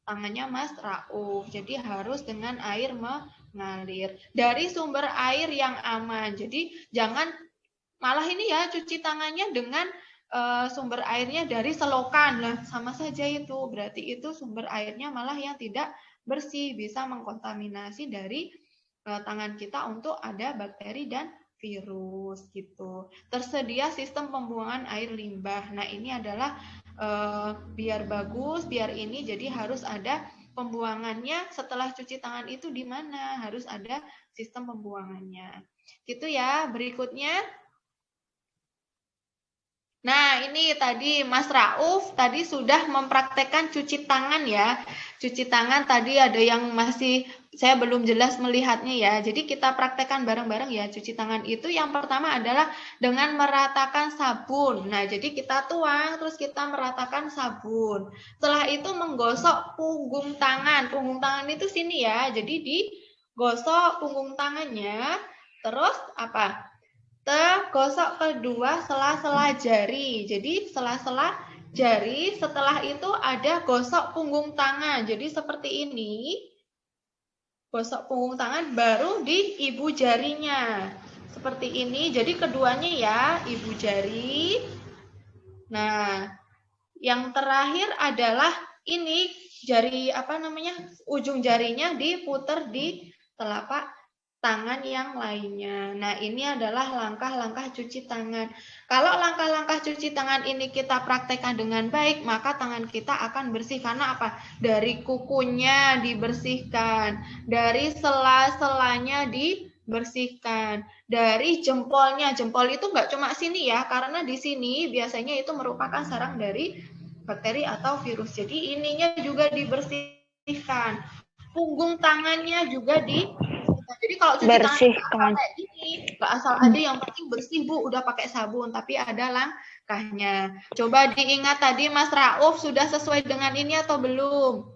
tangannya Mas Rauf. Jadi harus dengan air mengalir. Dari sumber air yang aman. Jadi jangan malah ini ya cuci tangannya dengan sumber airnya dari selokan. Lah, sama saja itu. Berarti itu sumber airnya malah yang tidak bersih, bisa mengkontaminasi dari tangan kita untuk ada bakteri dan virus gitu. Tersedia sistem pembuangan air limbah. Nah, ini adalah biar bagus, biar ini jadi harus ada pembuangannya setelah cuci tangan itu di mana? Harus ada sistem pembuangannya. Gitu ya. Berikutnya. Nah, ini tadi Mas Rauf tadi sudah mempraktekkan cuci tangan ya. Cuci tangan tadi ada yang masih saya belum jelas melihatnya ya. Jadi kita praktekkan bareng-bareng ya. Cuci tangan itu yang pertama adalah dengan meratakan sabun. Nah, jadi kita tuang terus kita meratakan sabun. Setelah itu menggosok punggung tangan. Punggung tangan itu sini ya. Jadi digosok punggung tangannya. Terus apa? Gosok kedua sela-sela jari. Jadi sela-sela jari, setelah itu ada gosok punggung tangan. Jadi seperti ini. Gosok punggung tangan baru di ibu jarinya. Seperti ini. Jadi keduanya ya, ibu jari. Nah, yang terakhir adalah ini jari apa namanya? Ujung jarinya diputer di telapak tangan yang lainnya. Nah, ini adalah langkah-langkah cuci tangan. Kalau langkah-langkah cuci tangan ini kita praktekkan dengan baik, maka tangan kita akan bersih. Karena apa? Dari kukunya dibersihkan, dari sela-selanya dibersihkan, dari jempolnya. Jempol itu nggak cuma sini ya, karena di sini biasanya itu merupakan sarang dari bakteri atau virus. Jadi ininya juga dibersihkan. Punggung tangannya juga jadi kalau cuci tangan kayak gini, nggak asal aja yang penting bersih Bu, udah pakai sabun, tapi ada langkahnya. Coba diingat tadi Mas Rauf sudah sesuai dengan ini atau belum?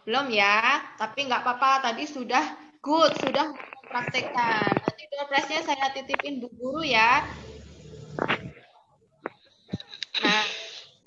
Belum ya, tapi nggak apa-apa, tadi sudah good, sudah mempraktekkan. Nanti doorpress-nya saya titipin Bu Guru ya. Nah,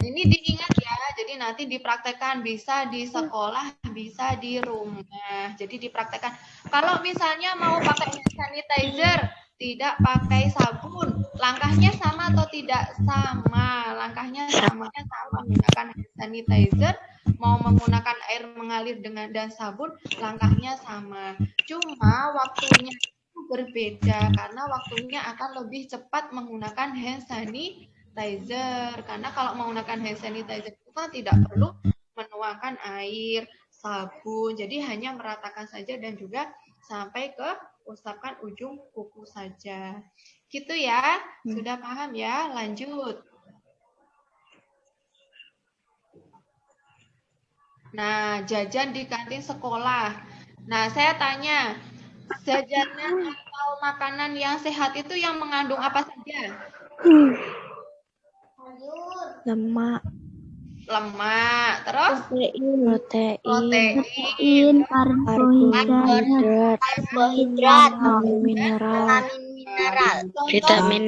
ini diingat ya, jadi nanti dipraktekkan bisa di sekolah, bisa di rumah. Jadi dipraktekkan. Kalau misalnya mau pakai hand sanitizer, tidak pakai sabun, Langkahnya sama atau tidak? Sama. Langkahnya sama menggunakan hand sanitizer, mau menggunakan air mengalir dan sabun, langkahnya sama. Cuma waktunya itu berbeda karena waktunya akan lebih cepat menggunakan hand sanitizer. Karena kalau menggunakan hand sanitizer itu kan tidak perlu menuangkan air, sabun, jadi hanya meratakan saja dan juga sampai ke usapkan ujung kuku saja. Gitu ya, sudah paham ya? Lanjut. Nah, jajan di kantin sekolah. Nah, saya tanya, jajanan atau makanan yang sehat itu yang mengandung apa saja? Lemak, Lemak, terus protein, karbohidrat, mineral. Vitamin.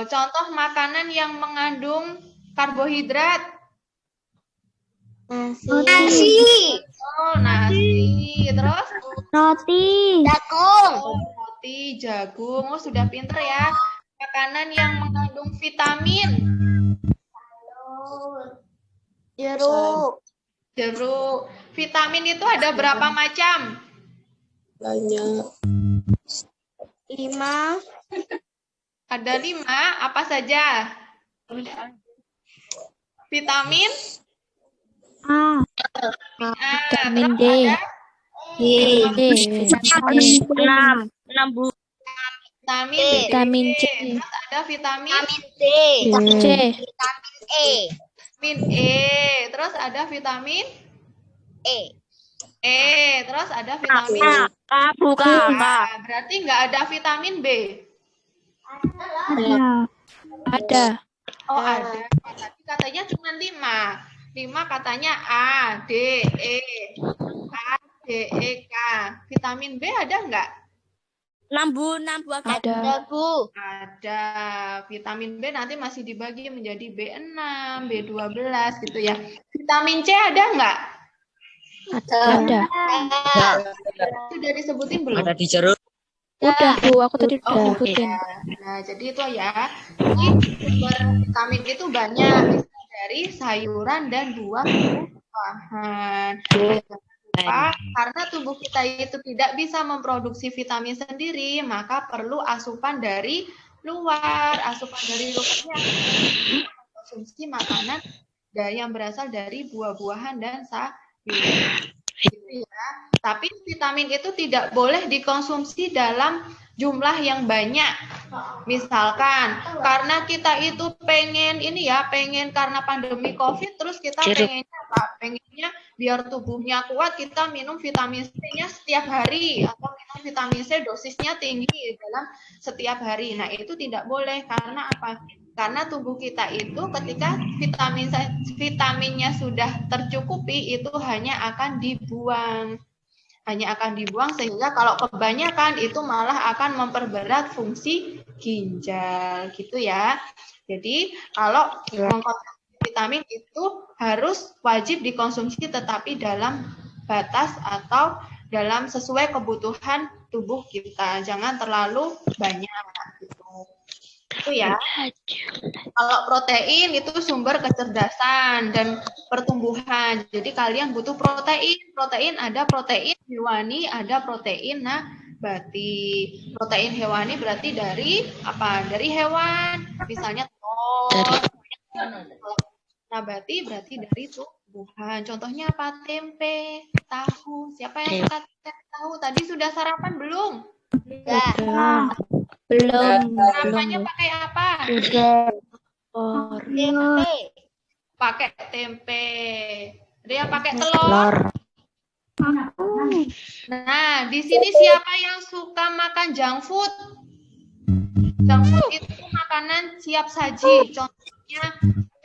Contoh makanan yang mengandung karbohidrat. Nasi, Oh, nasi. Terus? roti, Roti, jagung. Oh, sudah pinter ya. Makanan yang mengandung vitamin. jeruk, Vitamin itu ada berapa macam? 5, Ada 5. Apa saja? Vitamin A, A. vitamin D, Terus vitamin 6, vitamin vitamin C, Terus ada vitamin C, vitamin E. Terus ada vitamin E. Terus ada vitamin K. Berarti nggak ada vitamin B. ada, Oh, ada. Tadi katanya cuma 5. 5 katanya A, D, E. A, D, E, K. Vitamin B ada nggak? ada, Ada. Vitamin B nanti masih dibagi menjadi B6, B12 gitu ya. Vitamin C ada nggak? ada. Sudah disebutin belum? Ada di jeruk. Udah, Bu, aku tadi udah Oh, nyebutin. iya. Nah, jadi itu ya. Jadi sumber vitamin itu banyak, bisa dari sayuran dan buah-buahan. Jangan lupa, karena tubuh kita itu tidak bisa memproduksi vitamin sendiri, maka perlu asupan dari luar. Asupan dari luarnya konsumsi makanan yang berasal dari buah-buahan dan sayuran. Gitu ya. Tapi vitamin itu tidak boleh dikonsumsi dalam jumlah yang banyak. Misalkan karena kita itu pengen karena pandemi COVID, terus kita pengennya apa? Pengennya biar tubuhnya kuat, kita minum vitamin C-nya setiap hari atau minum vitamin C dosisnya tinggi dalam setiap hari. Nah, itu tidak boleh karena apa? Karena tubuh kita itu ketika vitaminnya sudah tercukupi, itu hanya akan dibuang. Sehingga kalau kebanyakan itu malah akan memperberat fungsi ginjal gitu ya. Jadi kalau mengkonsumsi vitamin itu harus wajib dikonsumsi tetapi dalam batas atau dalam sesuai kebutuhan tubuh kita. Jangan terlalu banyak gitu. Itu ya. Kalau protein itu sumber kecerdasan dan pertumbuhan. Jadi kalian butuh protein. Protein ada protein hewani, ada protein nabati. Protein hewani berarti dari apa? Dari hewan. Misalnya telur. Nabati berarti dari tumbuhan. Contohnya apa? Tempe, tahu. Siapa yang suka tahu? Tadi sudah sarapan belum? belum, Sarapannya pakai apa? Pakai tempe. Ada yang pakai telur. Nah, di sini siapa yang suka makan junk food? Junk food itu makanan siap saji. Contohnya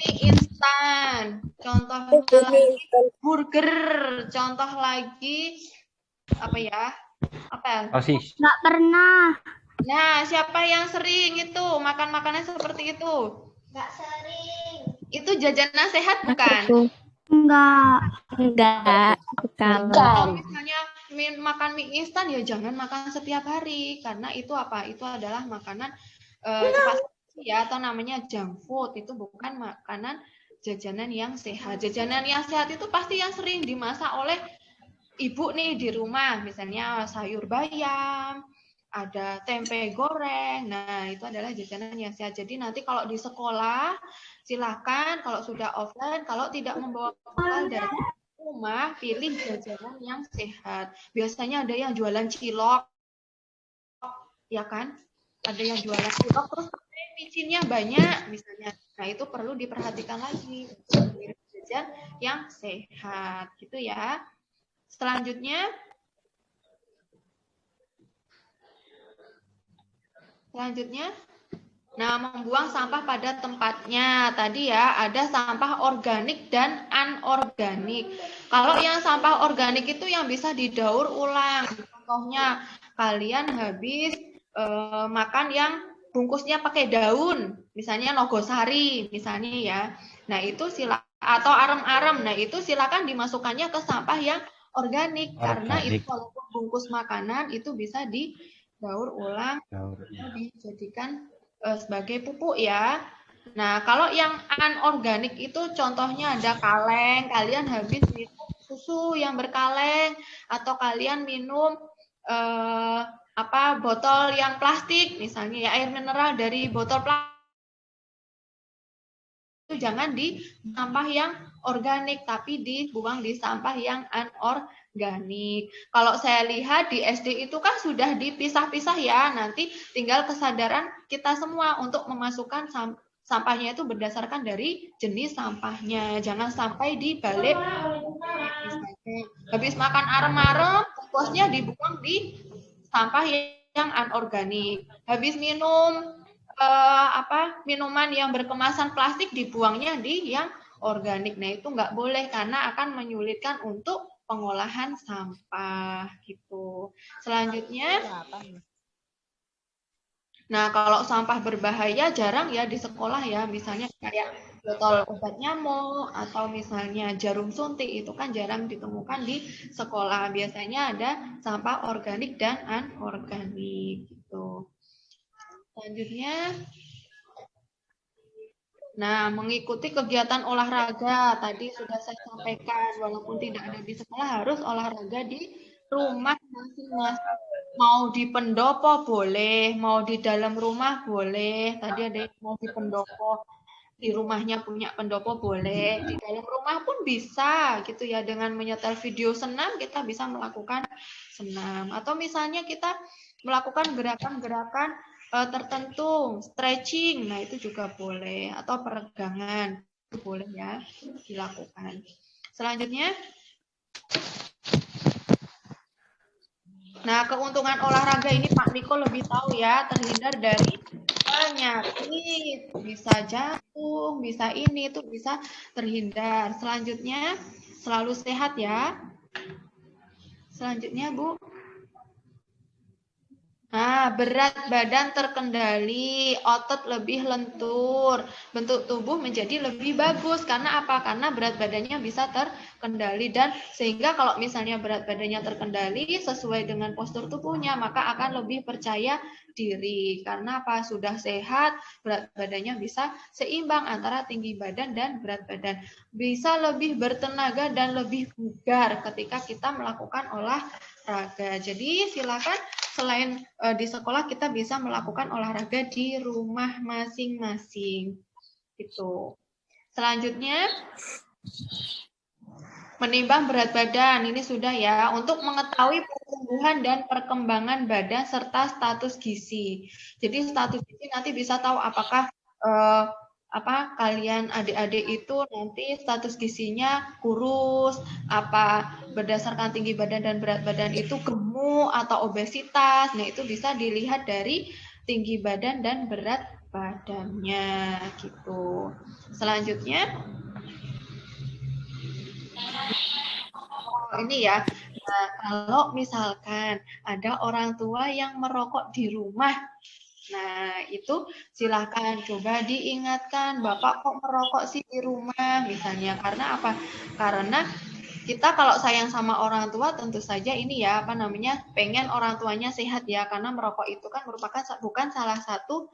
mie instan. Contohnya lagi burger. Contoh lagi apa ya? Apa? Sosis. Nggak pernah. Nah, siapa yang sering itu makan makanan seperti itu? Nggak sering. Itu jajanan sehat bukan? Enggak, bukan. Kalau misalnya makan mie instan ya jangan makan setiap hari karena itu apa? Itu adalah makanan cepat saji ya, atau namanya junk food. Itu bukan makanan jajanan yang sehat. Jajanan yang sehat itu pasti yang sering dimasak oleh ibu nih di rumah, misalnya sayur bayam, ada tempe goreng. Nah, itu adalah jajanan yang sehat. Jadi nanti kalau di sekolah, silakan kalau sudah offline, kalau tidak membawa bekal dari rumah, pilih jajanan yang sehat. Biasanya ada yang jualan cilok, ya kan? Ada yang jualan cilok, terus micinnya banyak, misalnya. Nah, itu perlu diperhatikan lagi. Jajan yang sehat, gitu ya. Selanjutnya, nah, membuang sampah pada tempatnya. Tadi ya, ada sampah organik dan anorganik. Kalau yang sampah organik itu yang bisa didaur ulang. Contohnya, kalian habis makan yang bungkusnya pakai daun, misalnya nogosari, misalnya ya. Nah, itu atau arem-arem. Nah, itu silakan dimasukkannya ke sampah yang organik. Karena itu walaupun bungkus makanan itu bisa didaur ulang, dijadikan sebagai pupuk ya. Nah, kalau yang anorganik itu contohnya ada kaleng, kalian habis minum susu yang berkaleng, atau kalian minum botol yang plastik, misalnya ya air mineral dari botol plastik, itu jangan di sampah yang organik, tapi dibuang di sampah yang anorganik. Kalau saya lihat di SD itu kan sudah dipisah-pisah ya, nanti tinggal kesadaran kita semua untuk memasukkan sampahnya itu berdasarkan dari jenis sampahnya. Jangan sampai dibalik. Habis makan arem-arem, bungkusnya dibuang di sampah yang anorganik. Habis minum minuman yang berkemasan plastik dibuangnya di yang organik. Nah, itu nggak boleh karena akan menyulitkan untuk pengolahan sampah gitu. Selanjutnya, nah kalau sampah berbahaya jarang ya di sekolah ya, misalnya kayak botol obat nyamuk atau misalnya jarum suntik itu kan jarang ditemukan di sekolah. Biasanya ada sampah organik dan anorganik gitu. Selanjutnya, nah mengikuti kegiatan olahraga tadi sudah saya sampaikan, walaupun tidak ada di sekolah harus olahraga di rumah masing-masing. Mau di pendopo boleh, mau di dalam rumah boleh. Tadi ada yang mau di pendopo, di rumahnya punya pendopo boleh, di dalam rumah pun bisa gitu ya, dengan menyetel video senam kita bisa melakukan senam, atau misalnya kita melakukan gerakan-gerakan tertentu, stretching, nah itu juga boleh, atau peregangan itu boleh ya dilakukan. Selanjutnya, nah keuntungan olahraga ini Pak Niko lebih tahu ya, terhindar dari penyakit, bisa jantung, bisa ini, itu bisa terhindar. Selanjutnya, selalu sehat ya. Selanjutnya Bu. Nah, berat badan terkendali, otot lebih lentur, bentuk tubuh menjadi lebih bagus. Karena apa? Karena berat badannya bisa terkendali, dan sehingga kalau misalnya berat badannya terkendali sesuai dengan postur tubuhnya, maka akan lebih percaya diri. Karena apa? Sudah sehat, berat badannya bisa seimbang antara tinggi badan dan berat badan. Bisa lebih bertenaga dan lebih bugar ketika kita melakukan olahraga. Jadi silakan selain di sekolah kita bisa melakukan olahraga di rumah masing-masing. Gitu. Selanjutnya, menimbang berat badan. Ini sudah ya, untuk mengetahui pertumbuhan dan perkembangan badan serta status gizi. Jadi status gizi nanti bisa tahu apakah kalian adik-adik itu nanti status gizinya kurus, apa berdasarkan tinggi badan dan berat badan itu gemuk atau obesitas. Nah, itu bisa dilihat dari tinggi badan dan berat badannya gitu. Selanjutnya, ini ya, nah, kalau misalkan ada orang tua yang merokok di rumah, nah itu silahkan coba diingatkan, Bapak kok merokok sih di rumah misalnya, karena apa? Karena kita kalau sayang sama orang tua tentu saja ini ya apa namanya pengen orang tuanya sehat ya, karena merokok itu kan merupakan bukan salah satu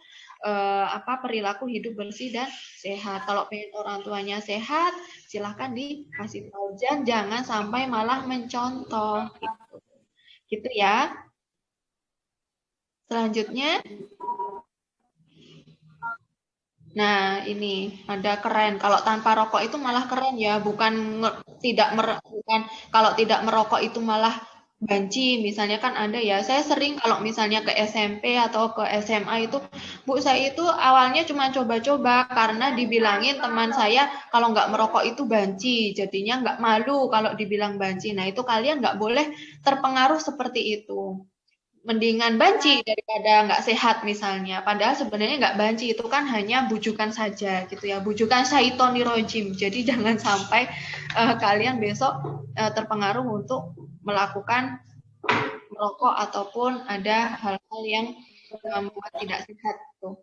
perilaku hidup bersih dan sehat. Kalau pengen orang tuanya sehat, silahkan dikasih tahu, jangan sampai malah mencontoh gitu ya. Selanjutnya, nah ini ada keren. Kalau tanpa rokok itu malah keren ya, bukan kalau tidak merokok itu malah banci. Misalnya kan ada ya. Saya sering kalau misalnya ke SMP atau ke SMA itu, Bu saya itu awalnya cuma coba-coba karena dibilangin teman saya kalau nggak merokok itu banci, jadinya nggak malu kalau dibilang banci. Nah itu kalian nggak boleh terpengaruh seperti itu. Mendingan banci daripada nggak sehat misalnya. Padahal sebenarnya nggak banci, itu kan hanya bujukan saja gitu ya, bujukan syaitonirojim. Jadi jangan sampai kalian besok terpengaruh untuk melakukan merokok ataupun ada hal-hal yang membuat tidak sehat gitu.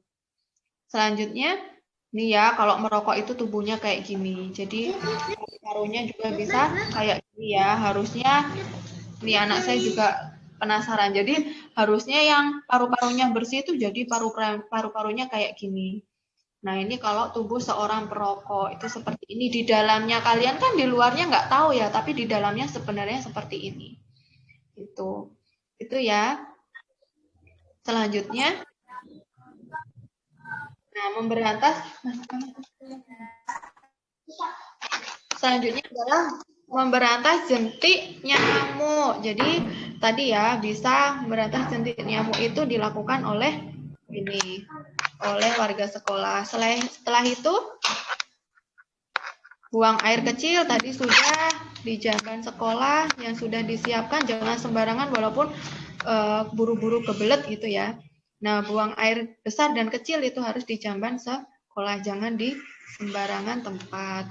Selanjutnya, nih ya kalau merokok itu tubuhnya kayak gini. Jadi paru-parunya juga bisa kayak gini ya. Harusnya nih anak saya juga penasaran. Jadi harusnya yang paru-parunya bersih itu jadi paru-parunya kayak gini. Nah ini kalau tubuh seorang perokok itu seperti ini. Di dalamnya kalian kan di luarnya nggak tahu ya, tapi di dalamnya sebenarnya seperti ini. Itu ya. Selanjutnya, nah selanjutnya adalah memberantas jentik nyamuk. Jadi tadi ya bisa memberantas jentik nyamuk itu dilakukan oleh warga sekolah. Setelah itu buang air kecil tadi sudah di jamban sekolah yang sudah disiapkan, jangan sembarangan walaupun buru-buru kebelet gitu ya. Nah, buang air besar dan kecil itu harus di jamban sekolah, jangan di sembarangan tempat.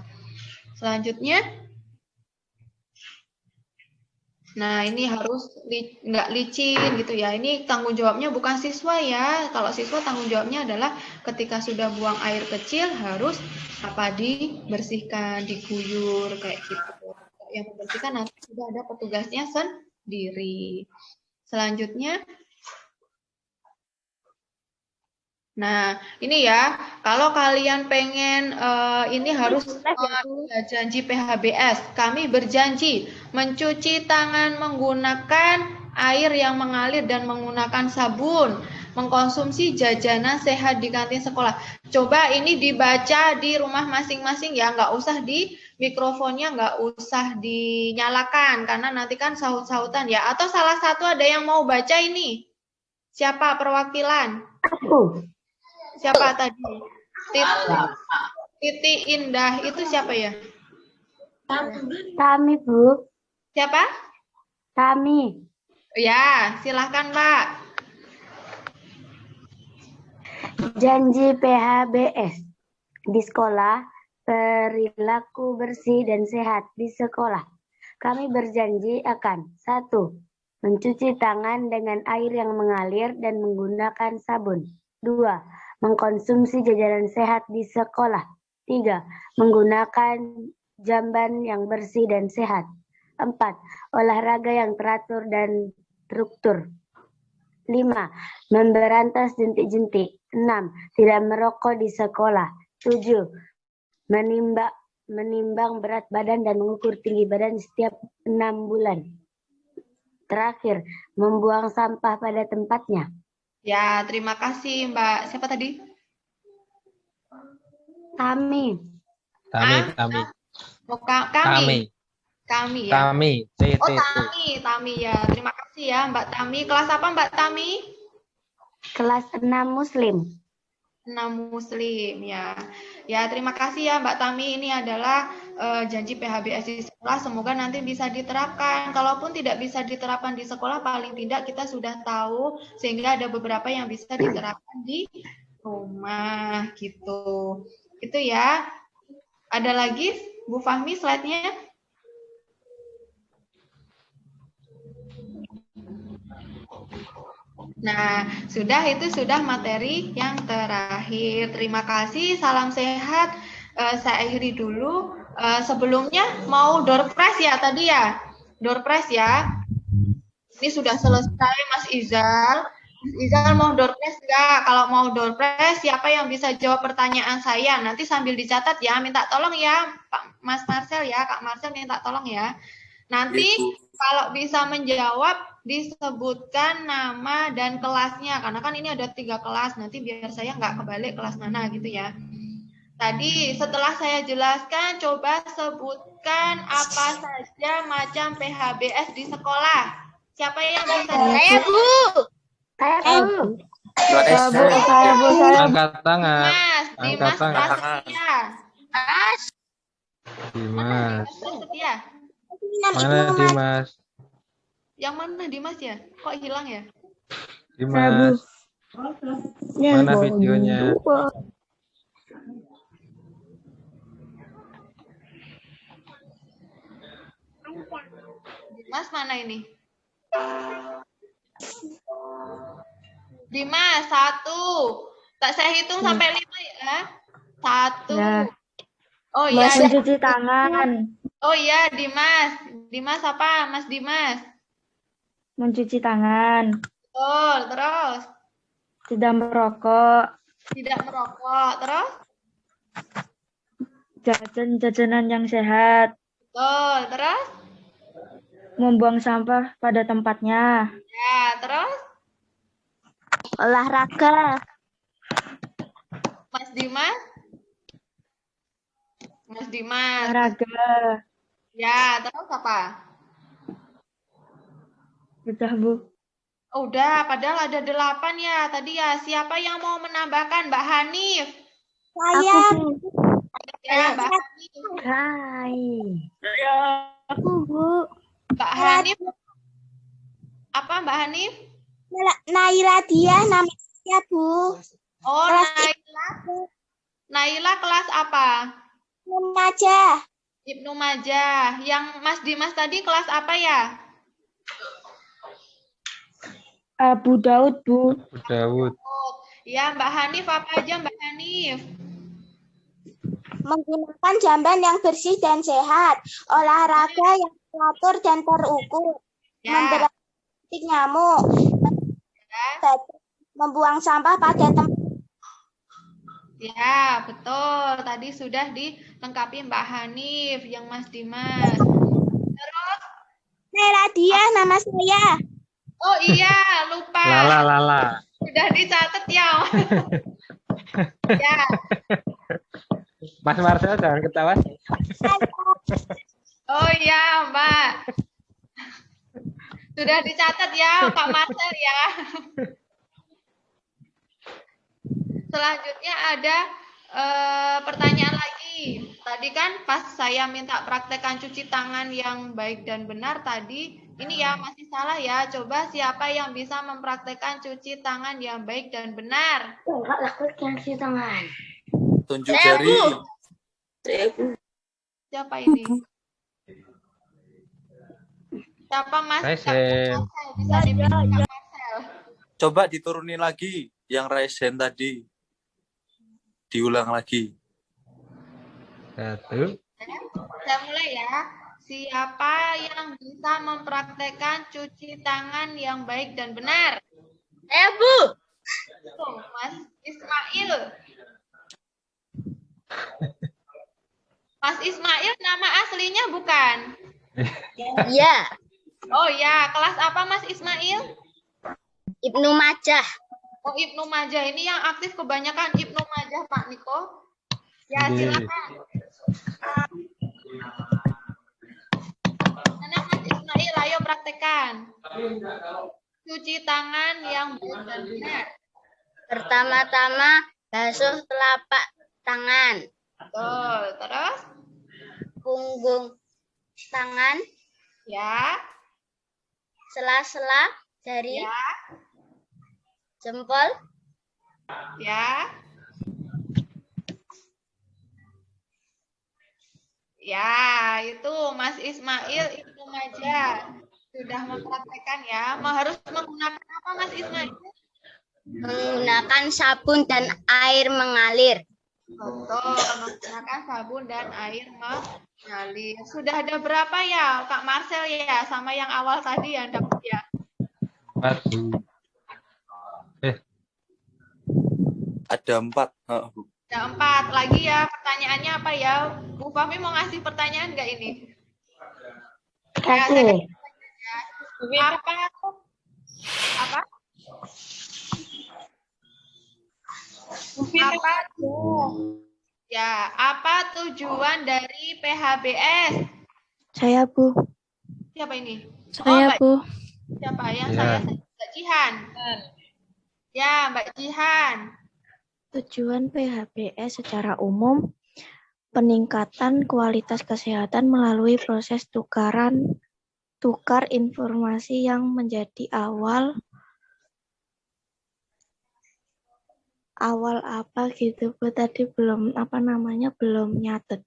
Selanjutnya, nah ini harus nggak licin gitu ya. Ini tanggung jawabnya bukan siswa ya. Kalau siswa tanggung jawabnya adalah ketika sudah buang air kecil harus dibersihkan, diguyur kayak gitu. Yang membersihkan nanti sudah ada petugasnya sendiri. Selanjutnya, nah ini ya, kalau kalian pengen ini harus janji PHBS. Kami berjanji mencuci tangan menggunakan air yang mengalir dan menggunakan sabun, mengkonsumsi jajanan sehat di kantin sekolah. Coba ini dibaca di rumah masing-masing ya, nggak usah di mikrofonnya, nggak usah dinyalakan karena nanti kan saut-sautan ya. Atau salah satu ada yang mau baca ini? Siapa perwakilan? Aku. Siapa tadi? Titi Indah itu siapa ya? Kami, Bu. Siapa? Kami. Ya, silahkan Mbak. Janji PHBS di sekolah, perilaku bersih dan sehat di sekolah. Kami berjanji akan 1. Mencuci tangan dengan air yang mengalir dan menggunakan sabun. 2. Mengkonsumsi jajanan sehat di sekolah. 3. Menggunakan jamban yang bersih dan sehat. 4. Olahraga yang teratur dan struktur. 5. Memberantas jentik-jentik. 6. Tidak merokok di sekolah. 7. Menimbang berat badan dan mengukur tinggi badan setiap 6 bulan. Terakhir, membuang sampah pada tempatnya. Ya, terima kasih Mbak. Siapa tadi? Kami. Oh, kami. Kami ya. Tami. Oh, Tami ya. Terima kasih ya Mbak Tami. Kelas apa Mbak Tami? Kelas 6 Muslim. 6 Muslim ya. Ya, terima kasih ya Mbak Tami. Ini adalah janji PHBS di sekolah. Semoga nanti bisa diterapkan. Kalaupun tidak bisa diterapkan di sekolah, paling tidak kita sudah tahu sehingga ada beberapa yang bisa diterapkan di rumah gitu. Itu ya. Ada lagi Bu Fahmi slide-nya? Nah, itu sudah materi yang terakhir. Terima kasih, salam sehat. saya akhiri dulu. Sebelumnya mau door prize ya tadi ya. Door prize ya. Ini sudah selesai Mas Izal. Mas Izal mau door prize enggak? Kalau mau door prize, siapa yang bisa jawab pertanyaan saya? Nanti sambil dicatat ya. Minta tolong ya Pak Mas Marcel ya. Kak Marcel minta tolong ya. Nanti kalau bisa menjawab, disebutkan nama dan kelasnya. Karena kan ini ada 3 kelas. Nanti biar saya nggak kebalik kelas mana gitu ya. Tadi setelah saya jelaskan, coba sebutkan apa saja macam PHBS di sekolah. Siapa yang bisa? Saya, Bu. Saya Bu. Angkat tangan. Mas, Angkat Dimas tangan. Prasetya. Dimas. Prasetya. Mana Dimas? Yang mana Dimas ya? Kok hilang ya? Dimas. Mana videonya? Dimas mana ini? Dimas, 1. Tak saya hitung sampai 5 ya. 1. Ya. Oh iya. Mencuci tangan. Oh iya, Dimas. Dimas apa? Mas Dimas. Mencuci tangan. Betul, terus. Tidak merokok. Tidak merokok, terus. Jajanan yang sehat. Betul, terus. Membuang sampah pada tempatnya. Ya, terus. Olahraga. Mas Dimas. Mas Dimas. Olahraga. Ya, terus apa? Udah, Bu. Oh, udah, padahal ada 8 ya. Tadi ya, siapa yang mau menambahkan? Mbak Hanif. Aku, Bu. Ya, Mbak Hanif. Hai. Aku, Bu. Mbak Hanif. Apa Mbak Hanif? Naila dia namanya, Bu. Oh, Naila. Naila kelas apa? Remaja. Ibnu Majah. Yang Mas Dimas tadi kelas apa ya? Abu Daud, Bu. Daud. Ya, Mbak Hanif apa aja Mbak Hanif? Menggunakan jamban yang bersih dan sehat. Olahraga yang teratur dan terukur. Ya, Memberantas nyamuk. ya, Membuang sampah pada tempat. ya, betul. Tadi sudah dilengkapi Mbak Hanif, yang Mas Dimas. Terus, Naila dia nama saya. oh iya, lupa. Lala. Sudah dicatat ya. Ya, Mas Marcel jangan ketawa. oh iya Mbak. Sudah dicatat ya Kak Marcel ya. Selanjutnya ada pertanyaan lagi. Tadi kan pas saya minta praktekkan cuci tangan yang baik dan benar tadi, ini ya masih salah ya. Coba siapa yang bisa mempraktekkan cuci tangan yang baik dan benar? Enggak lakukan cuci tangan. Tunjuk jari. Siapa ini? Siapa Mas? Resen. Bisa dibilang Kak Marcel. Coba diturunin lagi yang resen tadi. Diulang lagi. 1. Saya mulai ya. Siapa yang bisa mempraktekkan cuci tangan yang baik dan benar? Bu. Tuh, Mas Ismail. Mas Ismail nama aslinya bukan? Ya. Oh ya, kelas apa Mas Ismail? Ibnu Majah. Oh, Ibnu Majah. Ini yang aktif kebanyakan Ibnu Majah, Pak Niko. Ya, silakan. Mana Mas Ismail, ayo praktekkan. Cuci tangan yang baik dan benar. Pertama-tama basuh telapak tangan, Betul. Terus? punggung tangan, Ya, sela-sela jari, ya, jempol, ya. Ya, itu Mas Ismail Ibnu Majah sudah mempraktekkan ya. Harus menggunakan apa Mas Ismail? menggunakan sabun dan air mengalir. Betul, menggunakan sabun dan air mengalir. Sudah ada berapa ya, Kak Marcel ya, sama yang awal tadi yang dapat ya? 4, Bu. Ada 4. Bu. Ada 4 lagi ya. Pertanyaannya apa ya? Bu Fahmi mau ngasih pertanyaan nggak ini? Ya, saya kasih pertanyaan ya. Apa? Apa tujuan dari PHBS? Saya, Bu. Siapa ini? Saya, Bu. Siapa yang Ya. saya? Mbak Jihan. Ya, Mbak Jihan. Tujuan PHBS secara umum peningkatan kualitas kesehatan melalui proses tukar informasi yang menjadi awal apa gitu, Bu. Tadi belum nyatet.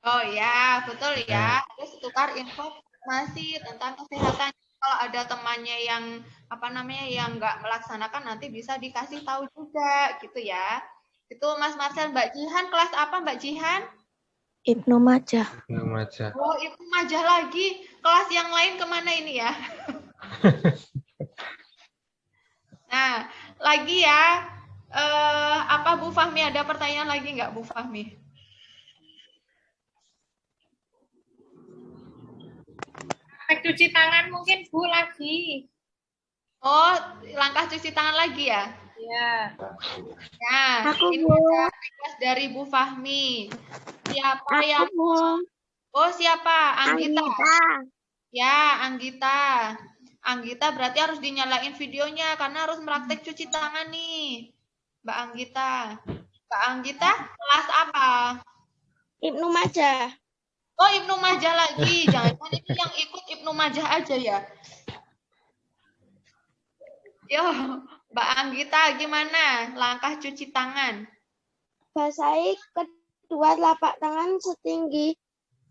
Oh ya, betul ya. Terus tukar informasi tentang kesehatan. Kalau ada temannya yang yang nggak melaksanakan, nanti bisa dikasih tahu juga gitu ya. Itu Mas Marcel. Mbak Jihan kelas apa, Mbak Jihan? Ibnu Majah. Oh, Ibnu Majah lagi. Kelas yang lain kemana ini ya? Nah, lagi ya. Apa Bu Fahmi ada pertanyaan lagi nggak, Bu Fahmi? Cuci tangan mungkin Bu lagi. Oh, langkah cuci tangan lagi ya? Iya. Nah, ini ada request dari Bu Fahmi. Siapa yang... Oh, siapa? Anggita. Ya, Anggita. Anggita berarti harus dinyalain videonya karena harus praktek cuci tangan nih. Mbak Anggita. Mbak Anggita, kelas apa? Ibnu Majah. Oh, Ibnu Majah lagi. Jangan-jangan ini yang ikut Ibnu Majah aja ya. Yo, Mbak Anggita gimana langkah cuci tangan? Basahi kedua telapak tangan setinggi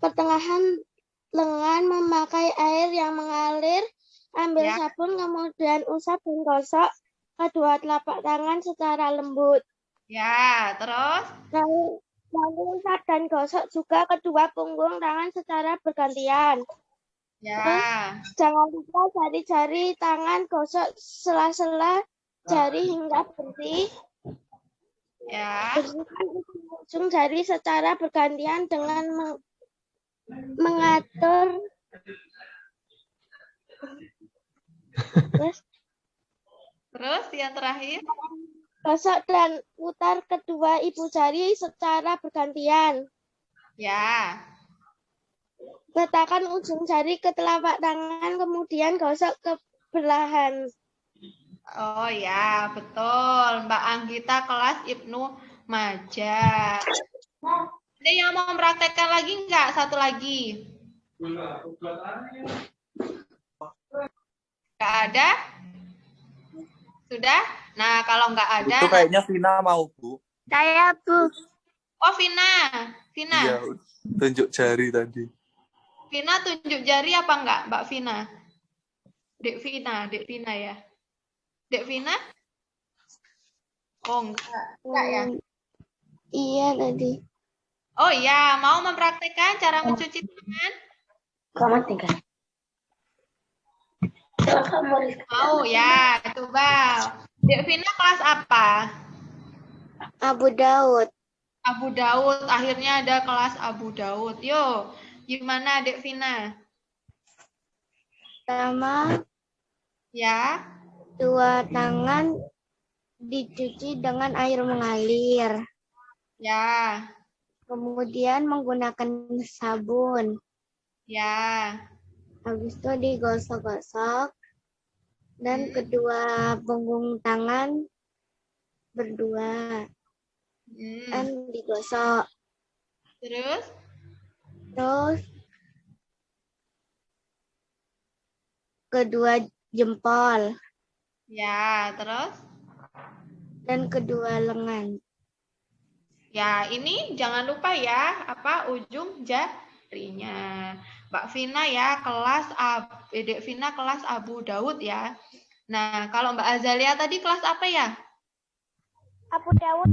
pertengahan lengan memakai air yang mengalir. Ambil sabun kemudian usap dan gosok kedua telapak tangan secara lembut. Ya, terus? Lalu usap dan gosok juga kedua punggung tangan secara bergantian. Ya. Terus, jangan lupa jari-jari tangan gosok sela-sela jari hingga bersih. Ya. Bersihkan ujung jari secara bergantian dengan mengatur. Terus yang terakhir? Gosok dan putar kedua ibu jari secara bergantian. Ya. Letakkan ujung jari ke telapak tangan, kemudian gosok ke belahan. Oh ya, betul. Mbak Anggita kelas Ibnu Majah. Ada yang mau mempraktekkan lagi nggak? Satu lagi. Nggak ada? Sudah? Nah, kalau nggak ada... Itu kayaknya Vina mau, Bu. Saya, Bu. Oh, Vina. Vina. Iya, tunjuk jari tadi. Vina tunjuk jari apa enggak, Mbak Vina? Dek Vina ya. Dek Vina? Oh, enggak ya? Iya, tadi. Oh iya, mau mempraktekkan cara mencuci tangan? Kamu tinggal. Mau ya, coba. Dek Vina kelas apa? Abu Daud. Abu Daud, akhirnya ada kelas Abu Daud. Yo, gimana Dek Vina? Pertama, Ya. dua tangan dicuci dengan air mengalir. Ya. Kemudian menggunakan sabun. Ya. Habis itu digosok-gosok. Dan kedua punggung tangan berdua. Dan digosok. Terus? Terus kedua jempol. Ya, terus? Dan kedua lengan. Ya, ini jangan lupa ya, ujung jarinya. Mbak Vina ya, Dek Vina kelas Abu Daud ya. Nah, kalau Mbak Azalia tadi kelas apa ya? Abu Daud.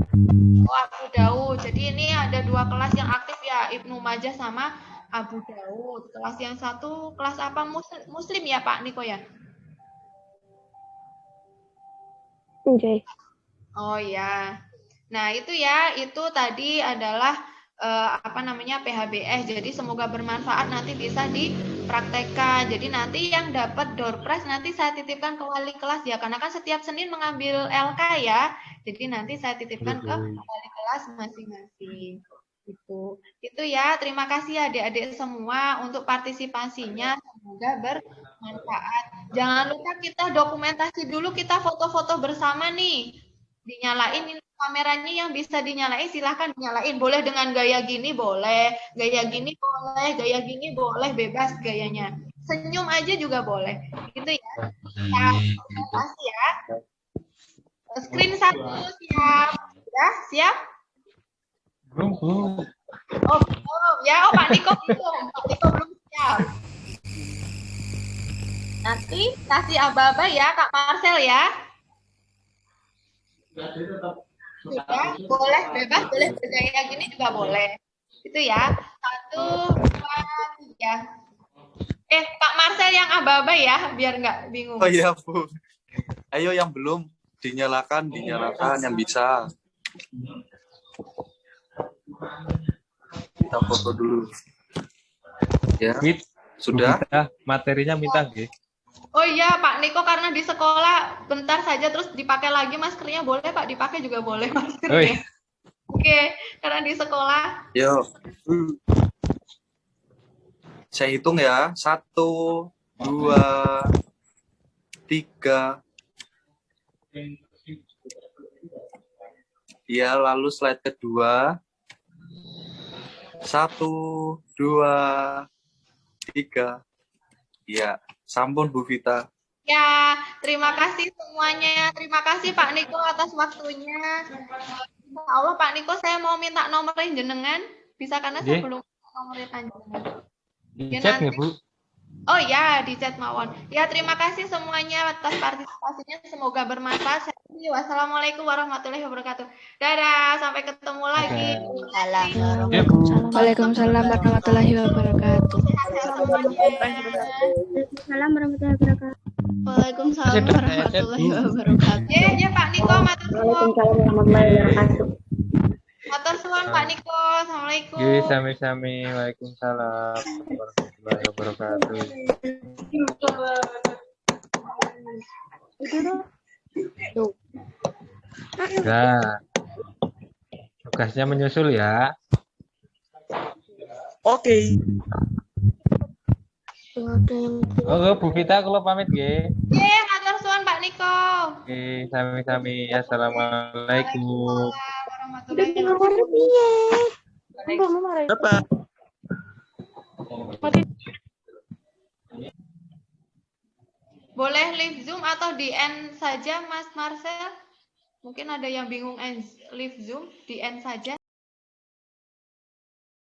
Oh, Abu Daud. Jadi ini ada 2 kelas yang aktif ya, Ibnu Majah sama Abu Daud. Kelas yang satu kelas apa? Muslim ya Pak Niko ya? Oke. Oh ya. Nah, itu ya, itu tadi adalah PHBS. Jadi semoga bermanfaat, nanti bisa dipraktekkan. Jadi nanti yang dapat door prize nanti saya titipkan ke wali kelas ya, karena kan setiap Senin mengambil LK ya. Jadi nanti saya titipkan ke wali kelas masing-masing. Itu ya. Terima kasih adik-adik semua untuk partisipasinya. Semoga bermanfaat. Jangan lupa kita dokumentasi dulu, kita foto-foto bersama nih. Dinyalain ini kameranya, yang bisa dinyalain silahkan dinyalain. Boleh dengan gaya gini boleh, gaya gini boleh, gaya gini boleh, bebas gayanya. Senyum aja juga boleh. Gitu ya. Terima kasih ya. Screen 1 siap. Ya, siap? Belum. Oh, belum. Ya, Pak Niko belum. Pak Niko belum siap. Nanti kasih aba-aba ya, Kak Marcel ya. Sudah, boleh bebas, boleh bergaya gini juga boleh. Itu ya. 1, 2, 3. Kak Marcel yang aba-aba ya, biar nggak bingung. Oh iya, Bu. Ayo yang belum dinyalakan yang bisa. Kita foto dulu. Ya. Sudah? Materinya minta nggih. Oh iya, Pak Niko, karena di sekolah bentar saja terus dipakai lagi maskernya, boleh Pak, dipakai juga boleh maskernya. Oke, karena di sekolah. Yo. Saya hitung ya. 1, 2, 3. Ya, lalu slide kedua. 1, 2, 3. Ya, sampun Bu Vita. Ya, terima kasih semuanya. Terima kasih Pak Niko atas waktunya. Insya Allah Pak Niko, saya mau minta nomornya jenengan. Bisa, karena saya belum nomornya jenengan. Di chat nggak, Bu? Oh ya, di chat mawon. Ya, terima kasih semuanya atas partisipasinya. Semoga bermanfaat. Wassalamualaikum warahmatullahi wabarakatuh. Dadah, sampai ketemu lagi. Waalaikumsalam warahmatullahi wabarakatuh. Waalaikumsalam warahmatullahi wabarakatuh. Waalaikumsalam warahmatullahi wabarakatuh. Ya Pak Niko, matur suwun. Waalaikumsalam warahmatullahi wabarakatuh. Matur suwun Pak Niko. Assalamualaikum. Sami-sami. Waalaikumsalam warahmatullahi wabarakatuh. Nah, tugasnya menyusul ya. Oke. Oh, Bu Vita, kalau pamit nggih. Matur suwun Pak Niko. Oke, sami-sami. Assalamualaikum. Boleh live Zoom atau di end saja Mas Marcel? Mungkin ada yang bingung live Zoom, di end saja.